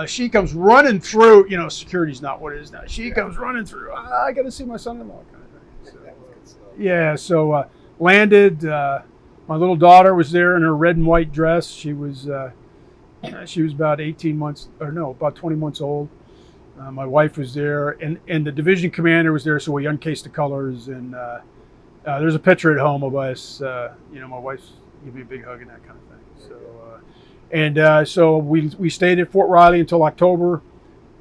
She comes running through. Security's not what it is now. She comes running through. I got to see my son-in-law, kind of thing. So landed. My little daughter was there in her red and white dress. She was about 18 months, or no, about 20 months old. My wife was there, and the division commander was there, so we uncased the colors. And there's a picture at home of us. My wife's gave me a big hug and that kind of thing. So we stayed at Fort Riley until October.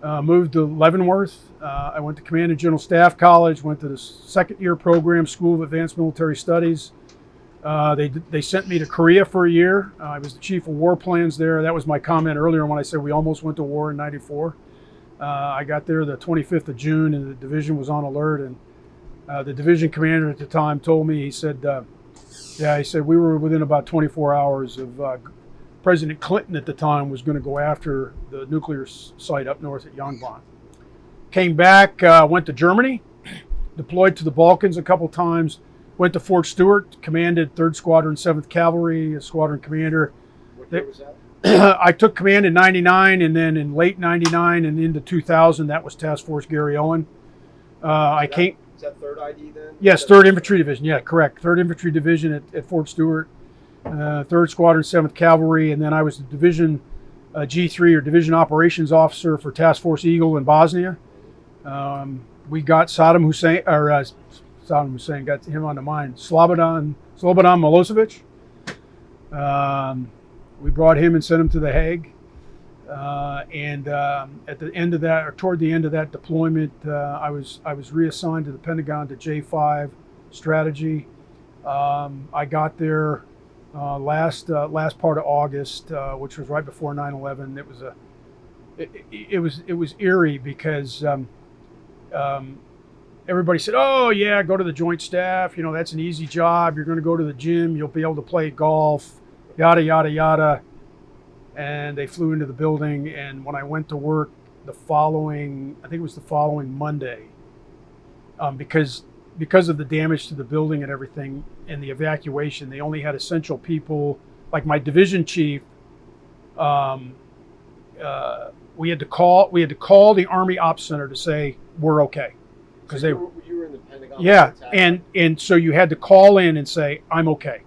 Moved to Leavenworth. I went to Command and General Staff College. Went to the second-year program, School of Advanced Military Studies. They sent me to Korea for a year. I was the chief of war plans there. That was my comment earlier when I said we almost went to war in '94. I got there the 25th of June, and the division was on alert. And the division commander at the time told me, he said we were within about 24 hours of President Clinton at the time was going to go after the nuclear site up north at Yongbyon. Came back, went to Germany, deployed to the Balkans a couple times, went to Fort Stewart, commanded 3rd Squadron, 7th Cavalry, a squadron commander. What year was that? I took command in '99, and then in late '99 and into 2000, that was Task Force Gary Owen. Is that 3rd ID then? Yes, 3rd Infantry Division. Yeah, correct. 3rd Infantry Division at Fort Stewart, 3rd Squadron, 7th Cavalry, and then I was the Division G3 or Division Operations Officer for Task Force Eagle in Bosnia. We got Saddam Hussein got him on the mind. Slobodan Milosevic. We brought him and sent him to The Hague. At the end of that, or toward the end of that deployment, I was reassigned to the Pentagon to J5 strategy. I got there last part of August, which was right before 9/11. It was eerie because everybody said, "Oh yeah, go to the Joint Staff. That's an easy job. You're going to go to the gym. You'll be able to play golf." Yada, yada, yada. And they flew into the building. And when I went to work I think it was the following Monday, because of the damage to the building and everything and the evacuation, they only had essential people, like my division chief. We had to call the Army Ops Center to say, we're okay. Because you were in the Pentagon. Yeah, and so you had to call in and say, I'm okay.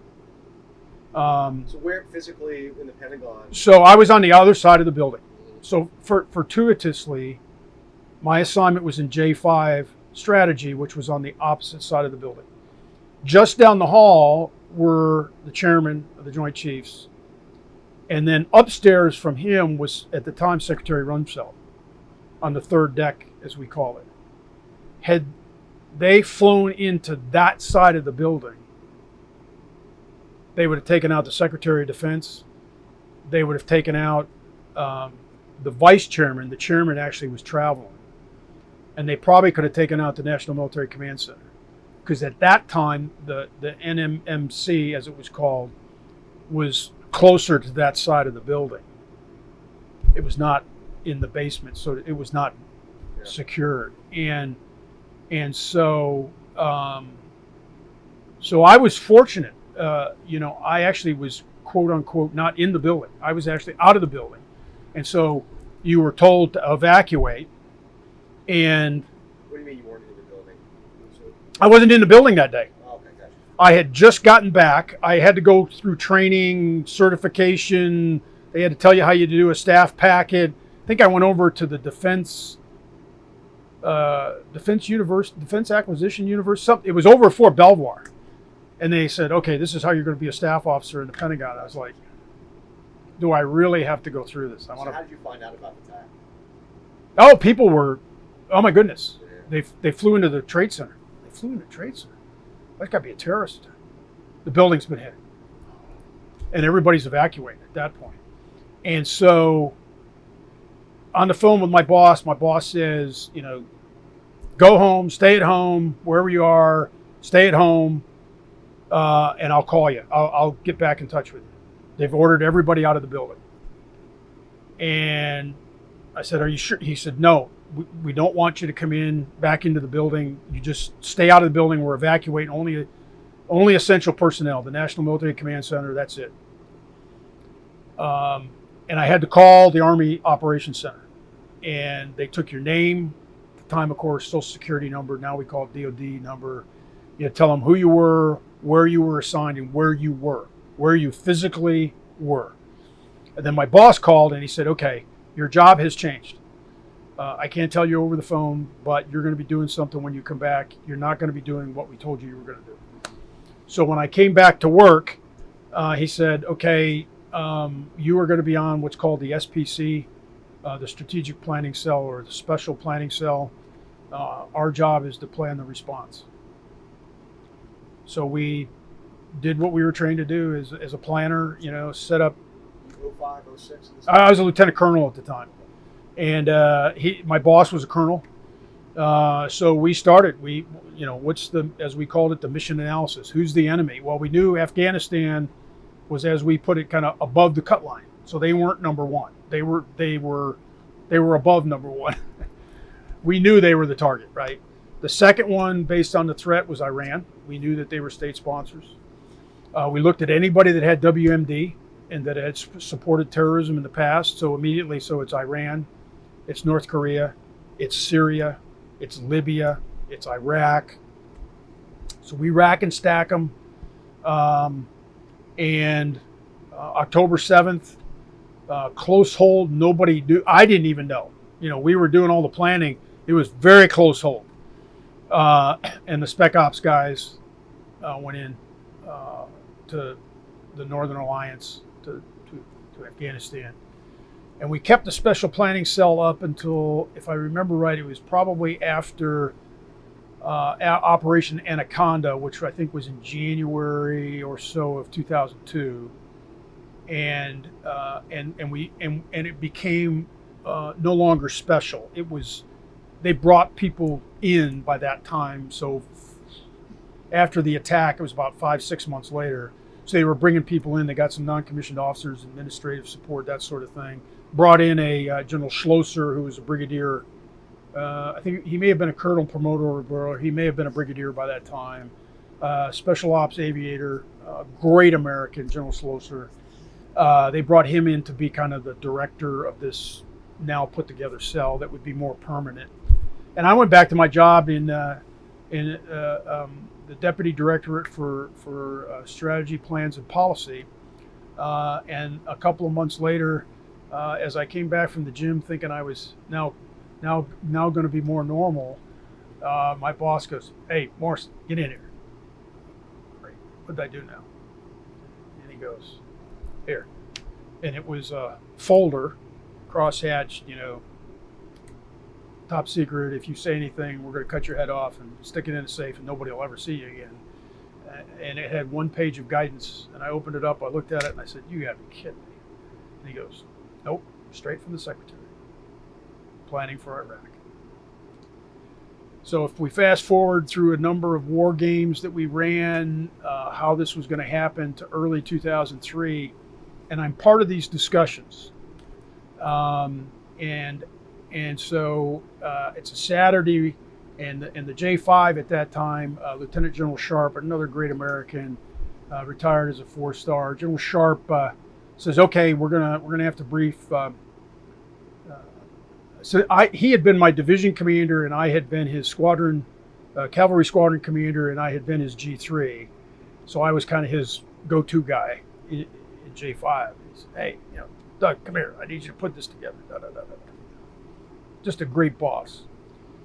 So where physically in the Pentagon? So I was on the other side of the building. So fortuitously, my assignment was in J5 strategy, which was on the opposite side of the building. Just down the hall were the chairman of the Joint Chiefs. And then upstairs from him was, at the time, Secretary Rumsfeld on the 3rd deck, as we call it. Had they flown into that side of the building, they would have taken out the Secretary of Defense. They would have taken out the vice chairman. The chairman actually was traveling. And they probably could have taken out the National Military Command Center. Because at that time, the NMMC, as it was called, was closer to that side of the building. It was not in the basement, so it was not secured. And so I was fortunate. I actually was, quote unquote, not in the building. I was actually out of the building. And so you were told to evacuate. And what do you mean you weren't in the building? I wasn't in the building that day. Oh, okay, gotcha. I had just gotten back. I had to go through training, certification. They had to tell you how you do a staff packet. I think I went over to the Defense Acquisition University. It was over at Fort Belvoir. And they said, okay, this is how you're going to be a staff officer in the Pentagon. I was like, do I really have to go through this? So how did you find out about the attack? Oh, people were, oh my goodness. Yeah. They flew into the Trade Center. That's got to be a terrorist attack. The building's been hit. And everybody's evacuating at that point. And so on the phone with my boss says, go home, stay at home, wherever you are, stay at home. And I'll call you. I'll get back in touch with you. They've ordered everybody out of the building. And I said, are you sure? He said, no, we don't want you to come back into the building. You just stay out of the building. We're evacuating only essential personnel, the National Military Command Center, that's it. And I had to call the Army Operations Center. And they took your name, at the time, of course, Social Security number. Now we call it DOD number. You tell them who you were, where you were assigned, and where you physically were. And then my boss called and he said, okay, your job has changed. I can't tell you over the phone, but you're going to be doing something when you come back. You're not going to be doing what we told you were going to do. So when I came back to work, he said, okay, you are going to be on what's called the SPC, the Strategic Planning Cell, or the Special Planning Cell. Our job is to plan the response. So we did what we were trained to do as a planner, set up. 05, 06? I was a lieutenant colonel at the time. And my boss was a colonel. So we started, what's as we called it, the mission analysis. Who's the enemy? Well, we knew Afghanistan was, as we put it, kind of above the cut line. So they weren't number one. They were above number one. We knew they were the target, right? The second one, based on the threat, was Iran. We knew that they were state sponsors. We looked at anybody that had WMD and that had supported terrorism in the past. So immediately, it's Iran, it's North Korea, it's Syria, it's Libya, it's Iraq. So we rack and stack them. And October 7th, close hold, nobody knew. I didn't even know. We were doing all the planning. It was very close hold. And the Spec Ops guys went in to the Northern Alliance to Afghanistan. And we kept the Special Planning Cell up until, if I remember right, it was probably after Operation Anaconda, which I think was in January or so of 2002. And it became no longer special. They brought people in by that time. So after the attack, it was about 5-6 months later. So they were bringing people in. They got some non-commissioned officers, administrative support, that sort of thing. Brought in a General Schlosser, who was a brigadier. I think he may have been a colonel promoter, or he may have been a brigadier by that time. Special ops aviator, great American, General Schlosser. They brought him in to be kind of the director of this now put together cell that would be more permanent. And I went back to my job in the Deputy Directorate for Strategy, Plans, and Policy. And a couple of months later, as I came back from the gym thinking I was now going to be more normal, my boss goes, "Hey, Morrison, get in here." Great. What did I do now? And he goes, "Here." And it was a folder, crosshatched, top secret. If you say anything, we're going to cut your head off and stick it in a safe, and nobody will ever see you again. And it had one page of guidance. And I opened it up. I looked at it, and I said, "You got to be kidding me." And he goes, "Nope, straight from the secretary. Planning for Iraq." So if we fast forward through a number of war games that we ran, how this was going to happen to early 2003, and I'm part of these discussions. And so it's a Saturday, and the J5 at that time, Lieutenant General Sharp, another great American, retired as a 4-star. General Sharp says, "Okay, we're gonna have to brief." He had been my division commander, and I had been his squadron, cavalry squadron commander, and I had been his G3. So I was kind of his go-to guy in J5. He said, "Hey, Doug, come here. I need you to put this together." Da, da, da, da. Just a great boss.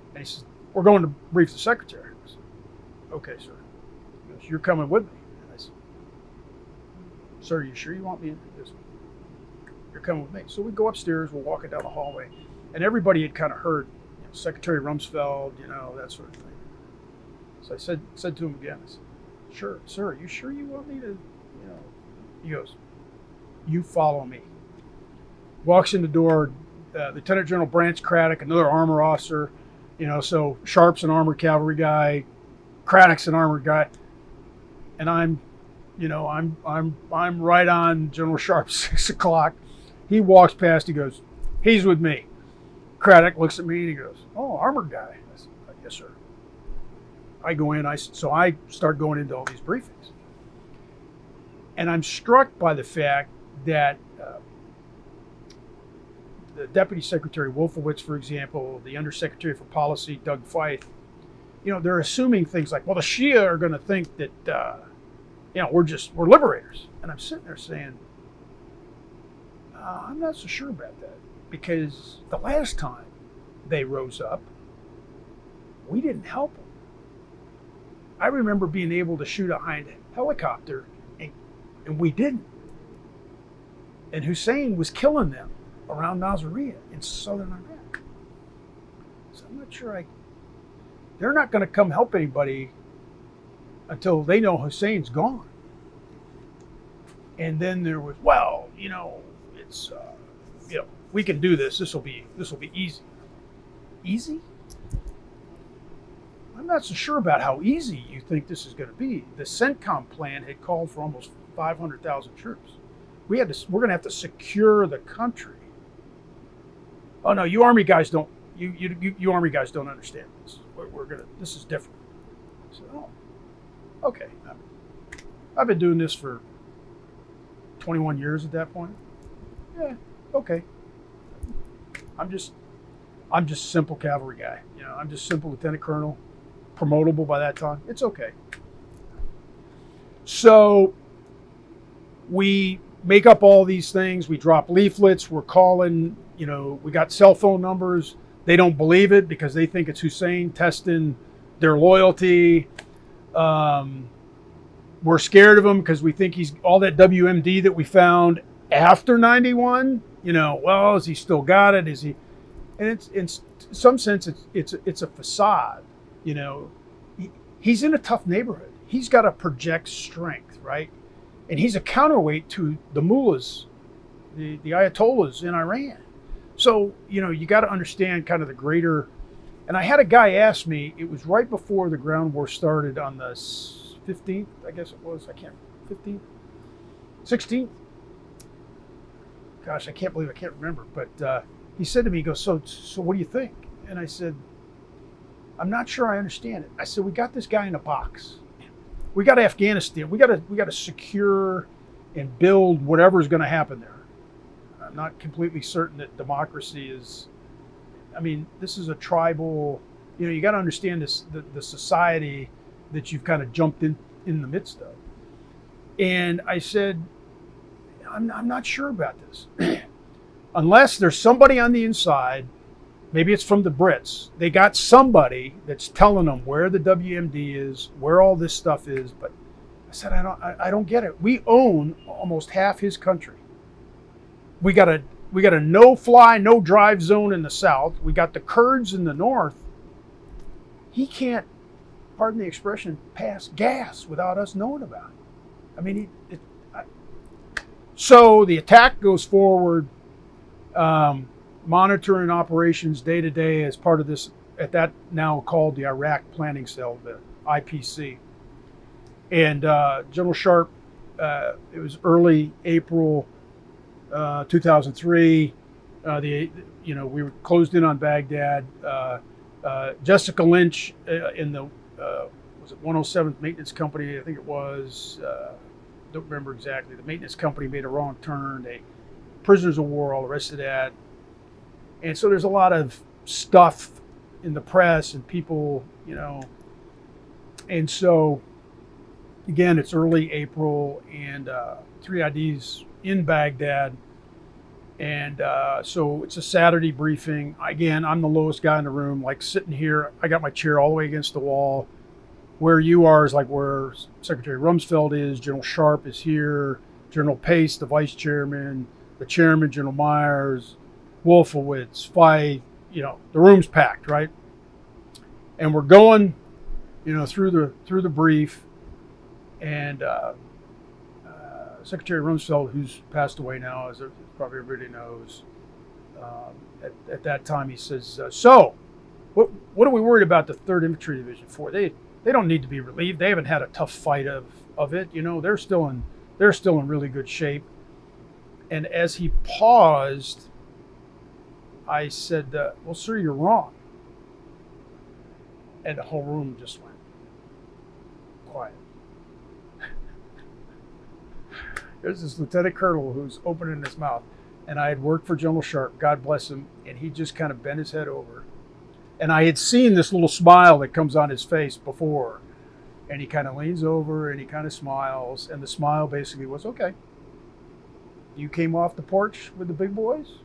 And he says, "We're going to brief the secretary." I said, "Okay, sir." He goes, "You're coming with me." And I said, "Sir, you sure you want me in?" He goes, "You're coming with me." So we go upstairs, we're walking down the hallway, and everybody had kind of heard, Secretary Rumsfeld, that sort of thing. So I said to him again, I said, "Sure, sir, you sure you want me to, He goes, "You follow me." Walks in the door, Lieutenant General Branch Craddock, another armor officer, so Sharp's an armored cavalry guy, Craddock's an armored guy, and I'm right on General Sharp 6 o'clock. He walks past, he goes, "He's with me." Craddock looks at me and he goes, "Oh, armored guy." I said, "Yes, sir." I go in. So I start going into all these briefings, and I'm struck by the fact that the Deputy Secretary Wolfowitz, for example, the Undersecretary for Policy, Doug Feith, they're assuming things like, well, the Shia are going to think that, we're liberators. And I'm sitting there saying, I'm not so sure about that, because the last time they rose up, we didn't help them. I remember being able to shoot a Hind helicopter, and we didn't. And Hussein was killing them around Nasiriyah in southern Iraq. So I'm not sure they're not going to come help anybody until they know Hussein's gone. And then there was, it's, we can do this. This will be easy. Easy? I'm not so sure about how easy you think this is going to be. The CENTCOM plan had called for almost 500,000 troops. We're going to have to secure the country. Oh no, you Army guys don't. You Army guys don't understand this. This is different. I said, oh, okay. I've been doing this for 21 years at that point. Yeah, okay. I'm just simple cavalry guy. I'm just simple lieutenant colonel, promotable by that time. It's okay. So we make up all these things. We drop leaflets. We're calling. We got cell phone numbers. They don't believe it because they think it's Hussein testing their loyalty. We're scared of him because we think he's all that WMD that we found after 91. Well, has he still got it? Is he? And it's in some sense it's a facade. He's in a tough neighborhood. He's got to project strength, right? And he's a counterweight to the mullahs, the ayatollahs in Iran. So, you got to understand kind of the greater. And I had a guy ask me, it was right before the ground war started on the 15th, I guess it was. 15th? 16th? Gosh, I can't remember. But he said to me, he goes, so what do you think? And I said, I'm not sure I understand it. I said, we got this guy in a box. We got Afghanistan. We got to secure and build whatever's going to happen there. I'm not completely certain that democracy is. This is a tribal. You got to understand this the society that you've kind of jumped in the midst of. And I said, I'm not sure about this, unless there's somebody on the inside. Maybe it's from the Brits. They got somebody that's telling them where the WMD is, where all this stuff is. But I said, I don't get it. We own almost half his country. We got a no-fly, no-drive zone in the south. We got the Kurds in the north. He can't, pardon the expression, pass gas without us knowing about it. So the attack goes forward. Monitoring operations day to day as part of this, at that now called the Iraq Planning Cell, the IPC. And General Sharp, it was early April 2003. We were closed in on Baghdad. Jessica Lynch in the was it 107th Maintenance Company, I think it was. Don't remember exactly. The maintenance company made a wrong turn. They prisoners of war, all the rest of that. And so there's a lot of stuff in the press and people, and so again, it's early April and 3ID's in Baghdad. And so it's a Saturday briefing. Again, I'm the lowest guy in the room, like sitting here. I got my chair all the way against the wall. Where you are is like where Secretary Rumsfeld is. General Sharp is here. General Pace, the vice chairman, the chairman, General Myers, Wolfowitz, Feith, the room's packed, right? And we're going, through the brief, and Secretary Rumsfeld, who's passed away now, as probably everybody knows, at that time he says, "So, what are we worried about the 3rd Infantry Division for? They don't need to be relieved. They haven't had a tough fight of it. They're still in really good shape." And as he paused, I said, well, sir, you're wrong. And the whole room just went quiet. There's this lieutenant colonel who's opening his mouth. And I had worked for General Sharp, God bless him, and he just kind of bent his head over. And I had seen this little smile that comes on his face before. And he kind of leans over and he kind of smiles. And the smile basically was, okay, you came off the porch with the big boys?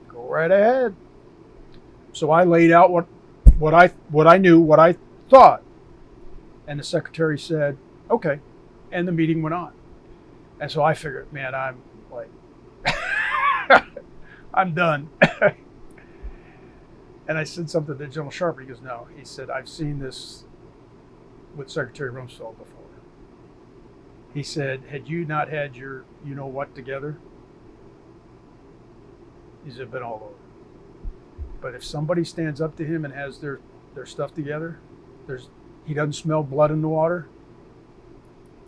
Go right ahead. So I laid out what I knew, what I thought. And the secretary said, okay. And the meeting went on. And so I figured, man, I'm like, I'm done. And I said something to General Sharp. He goes, no. He said, I've seen this with Secretary Rumsfeld before. He said, had you not had your you-know-what together, he's been all over. But if somebody stands up to him and has their stuff together, he doesn't smell blood in the water,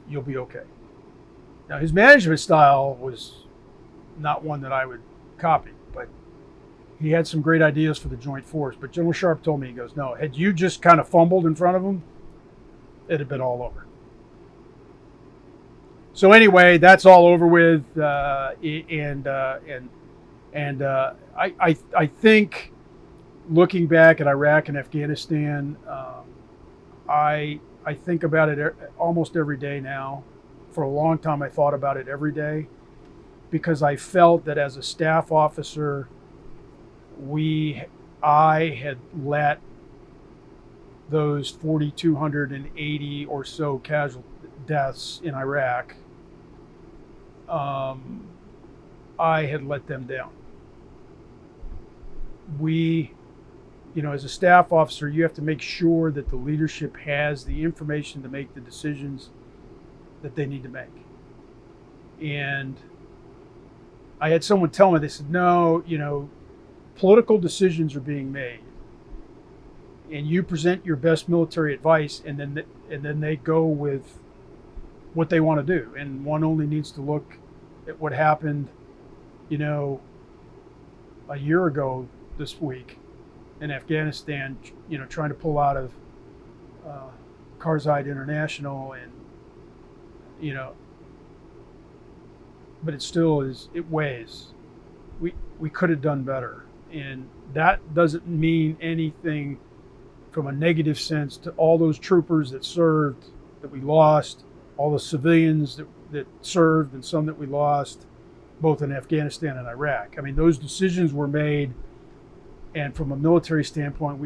you'll be okay. Now, his management style was not one that I would copy, but he had some great ideas for the joint force. But General Sharp told me, he goes, no, had you just kind of fumbled in front of him, it'd have been all over. So anyway, that's all over with, I think, looking back at Iraq and Afghanistan, I think about it almost every day now. For a long time, I thought about it every day because I felt that as a staff officer, I had let those 4,280 or so casual deaths in Iraq, I had let them down. As a staff officer, you have to make sure that the leadership has the information to make the decisions that they need to make. And I had someone tell me, they said, no, political decisions are being made. And you present your best military advice, and then they go with what they want to do. And one only needs to look at what happened, a year ago this week in Afghanistan, trying to pull out of Karzai International, and but it still is. It weighs. We could have done better, and that doesn't mean anything from a negative sense to all those troopers that served that we lost, all the civilians that served, and some that we lost, both in Afghanistan and Iraq. I mean, those decisions were made, and from a military standpoint,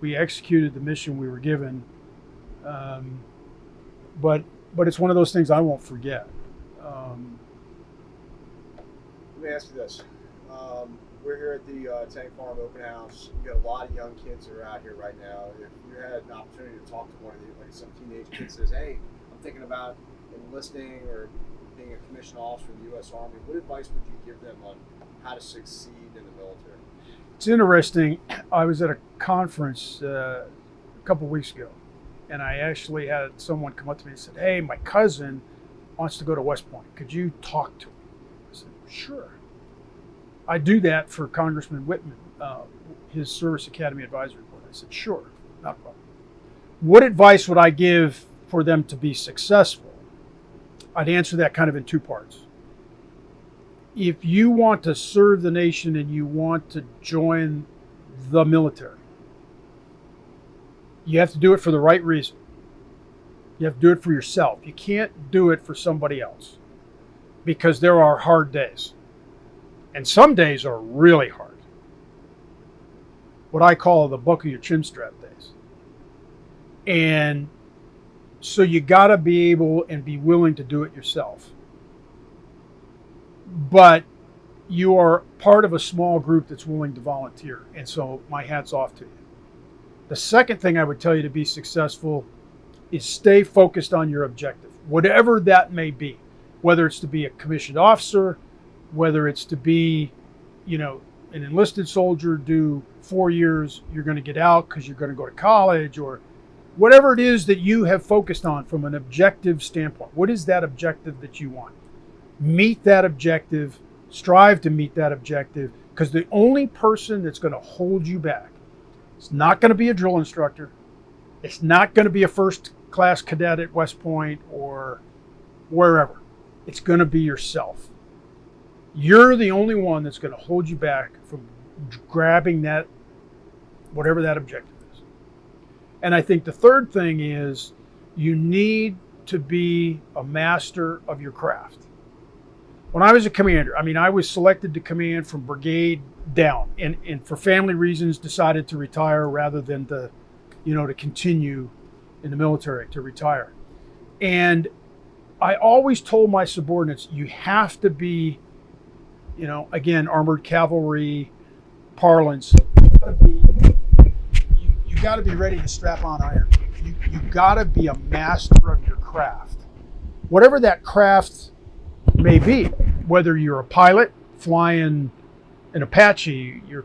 we executed the mission we were given. But it's one of those things I won't forget. Let me ask you this. We're here at the Tank Farm Open House. We've got a lot of young kids that are out here right now. If you had an opportunity to talk to one of these, like some teenage kid says, hey, I'm thinking about enlisting or being a commissioned officer in the U.S. Army, what advice would you give them on how to succeed in the military? It's interesting. I was at a conference a couple weeks ago, and I actually had someone come up to me and said, hey, my cousin wants to go to West Point. Could you talk to him? I said, sure. I do that for Congressman Whitman, his Service Academy Advisory Board. I said, sure, not a problem. What advice would I give for them to be successful? I'd answer that kind of in two parts. If you want to serve the nation and you want to join the military, you have to do it for the right reason. You have to do it for yourself. You can't do it for somebody else, because there are hard days. And some days are really hard. What I call the buckle your chin strap days. And so you got to be able and be willing to do it yourself. But you are part of a small group that's willing to volunteer. And so my hat's off to you. The second thing I would tell you to be successful is stay focused on your objective, whatever that may be, whether it's to be a commissioned officer, whether it's to be, an enlisted soldier, do 4 years, you're going to get out because you're going to go to college, or whatever it is that you have focused on from an objective standpoint. What is that objective that you want? Meet that objective, strive to meet that objective, Because the only person that's going to hold you back, it's not going to be a drill instructor. It's not going to be a first class cadet at West Point or wherever. It's going to be yourself. You're the only one that's going to hold you back from grabbing that, whatever that objective is. And I think the third thing is you need to be a master of your craft. When I was a commander, I was selected to command from brigade down, and for family reasons decided to retire rather than to continue in the military, to retire. And I always told my subordinates, you have to be, again, armored cavalry parlance, you got to be ready to strap on iron. You got to be a master of your craft. Whatever that craft may be, whether you're a pilot flying an Apache, you're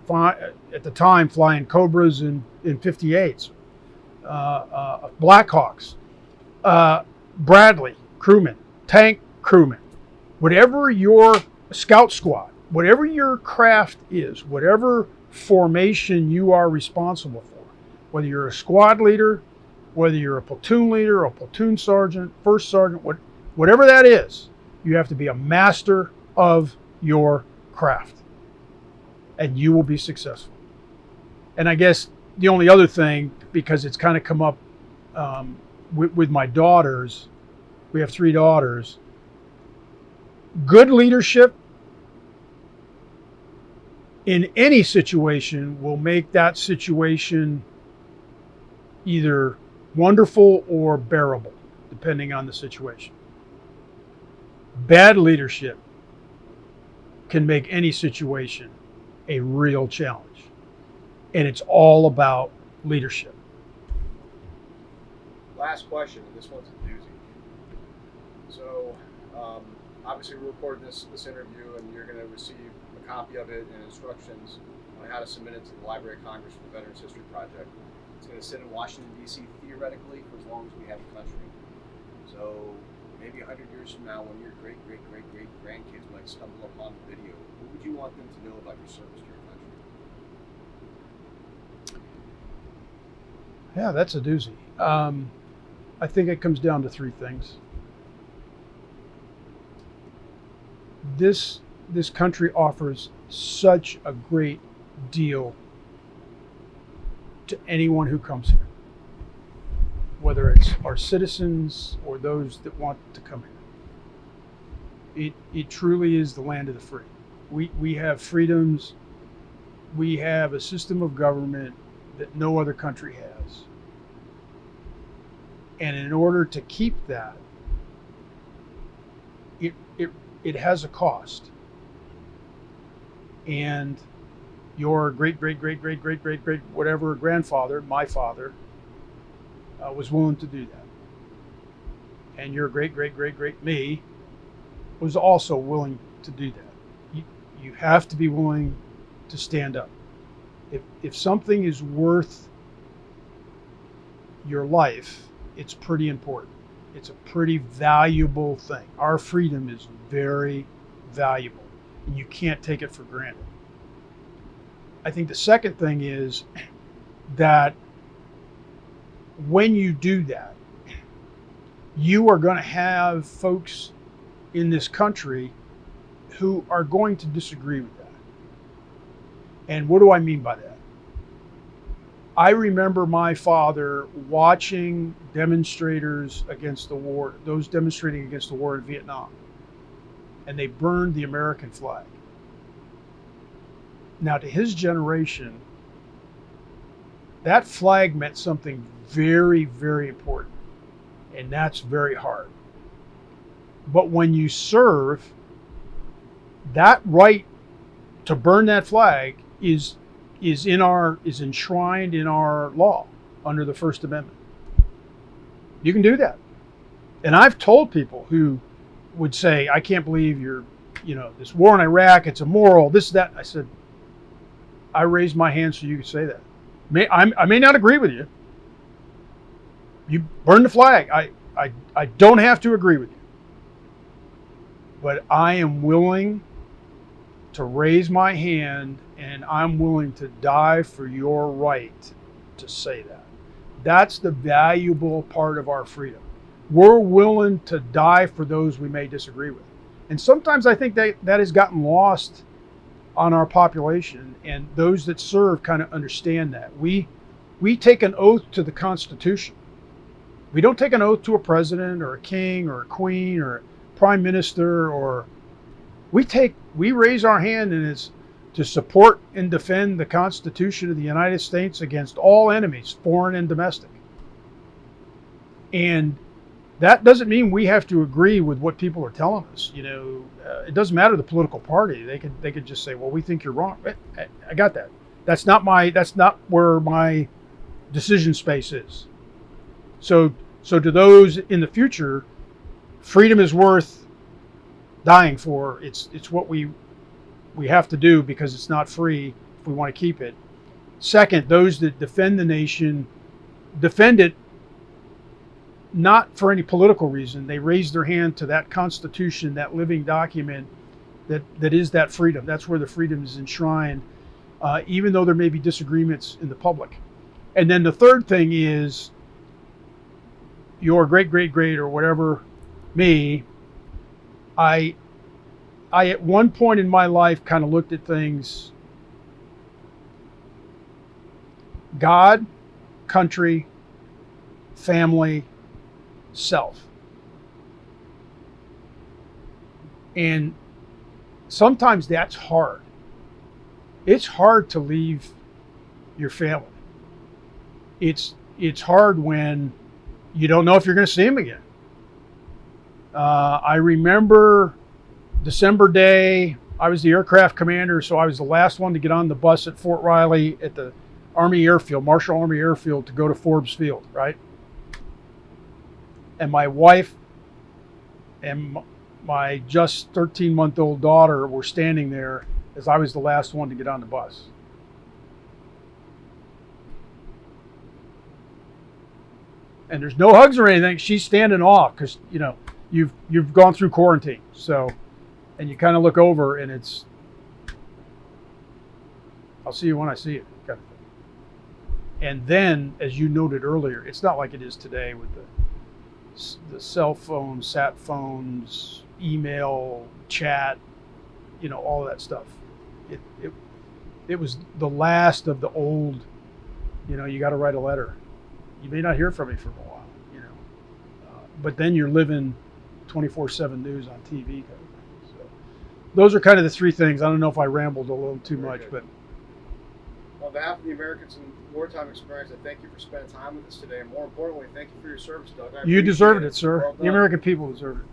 at the time flying Cobras in 58s, Blackhawks, Bradley crewman, tank crewman, whatever your scout squad, whatever your craft is, whatever formation you are responsible for, whether you're a squad leader, whether you're a platoon leader, a platoon sergeant, first sergeant, whatever that is, you have to be a master of your craft, and you will be successful. And I guess the only other thing, because it's kind of come up with my daughters, we have 3 daughters, good leadership in any situation will make that situation either wonderful or bearable, depending on the situation. Bad leadership can make any situation a real challenge. And it's all about leadership. Last question, and this one's a doozy. So, obviously we're recording this interview, and you're going to receive a copy of it and instructions on how to submit it to the Library of Congress for the Veterans History Project. It's going to sit in Washington, D.C. theoretically for as long as we have a country. So maybe 100 years from now, when your great-great-great-great-grandkids might stumble upon the video, what would you want them to know about your service to your country? Yeah, that's a doozy. I think it comes down to 3 things. This country offers such a great deal to anyone who comes here, whether it's our citizens or those that want to come here. It truly is the land of the free. We have freedoms. We have a system of government that no other country has. And in order to keep that, it has a cost. And your great whatever grandfather, my father, was willing to do that. And your great me was also willing to do that. You have to be willing to stand up. If something is worth your life, it's pretty important. It's a pretty valuable thing. Our freedom is very valuable, and you can't take it for granted. I think the second thing is that when you do that, you are going to have folks in this country who are going to disagree with that. And what do I mean by that? I remember my father watching demonstrators against the war, those demonstrating against the war in Vietnam, and they burned the American flag. Now, to his generation, that flag meant something very, very important, and that's very hard. But when you serve, that right to burn that flag is enshrined in our law under the First Amendment. You can do that. And I've told people who would say, I can't believe this war in Iraq, it's immoral, this, that. I said, I raised my hand so you could say that. I may not agree with you. You burn the flag. I don't have to agree with you. But I am willing to raise my hand and I'm willing to die for your right to say that. That's the valuable part of our freedom. We're willing to die for those we may disagree with. And sometimes I think that has gotten lost on our population, and those that serve kind of understand that. We take an oath to the Constitution. We don't take an oath to a president or a king or a queen or a prime minister, or we raise our hand, and it's to support and defend the Constitution of the United States against all enemies, foreign and domestic. And that doesn't mean we have to agree with what people are telling us. It doesn't matter the political party. They could just say, well, we think you're wrong. I got that. That's not where my decision space is. So to those in the future, freedom is worth dying for. It's what we have to do, because it's not free if we want to keep it. Second, those that defend the nation defend it not for any political reason. They raise their hand to that Constitution, that living document that is that freedom. That's where the freedom is enshrined, even though there may be disagreements in the public. And then the third thing is your great or whatever, me, I at one point in my life kind of looked at things: God, country, family, self. And sometimes that's hard. It's hard to leave your family. It's hard when you don't know if you're going to see them again. I remember December day, I was the aircraft commander, so I was the last one to get on the bus at Fort Riley at the Army Airfield, Marshall Army Airfield, to go to Forbes Field, right? And my wife and my just 13-month-old daughter were standing there as I was the last one to get on the bus. And there's no hugs or anything. She's standing off because you've gone through quarantine. So, and you kind of look over and it's, I'll see you when I see you, kind of thing. And then, as you noted earlier, it's not like it is today with the cell phones, sat phones, email, chat, all of that stuff. It was the last of the old, you got to write a letter. You may not hear from me for a while, but then you're living 24/7 news on TV. Kind of thing. So those are kind of the three things. I don't know if I rambled a little too much, but on behalf of the Americans in Wartime Experience, I thank you for spending time with us today, and more importantly, thank you for your service, Doug. You deserved it, sir. Well, the American people deserved it.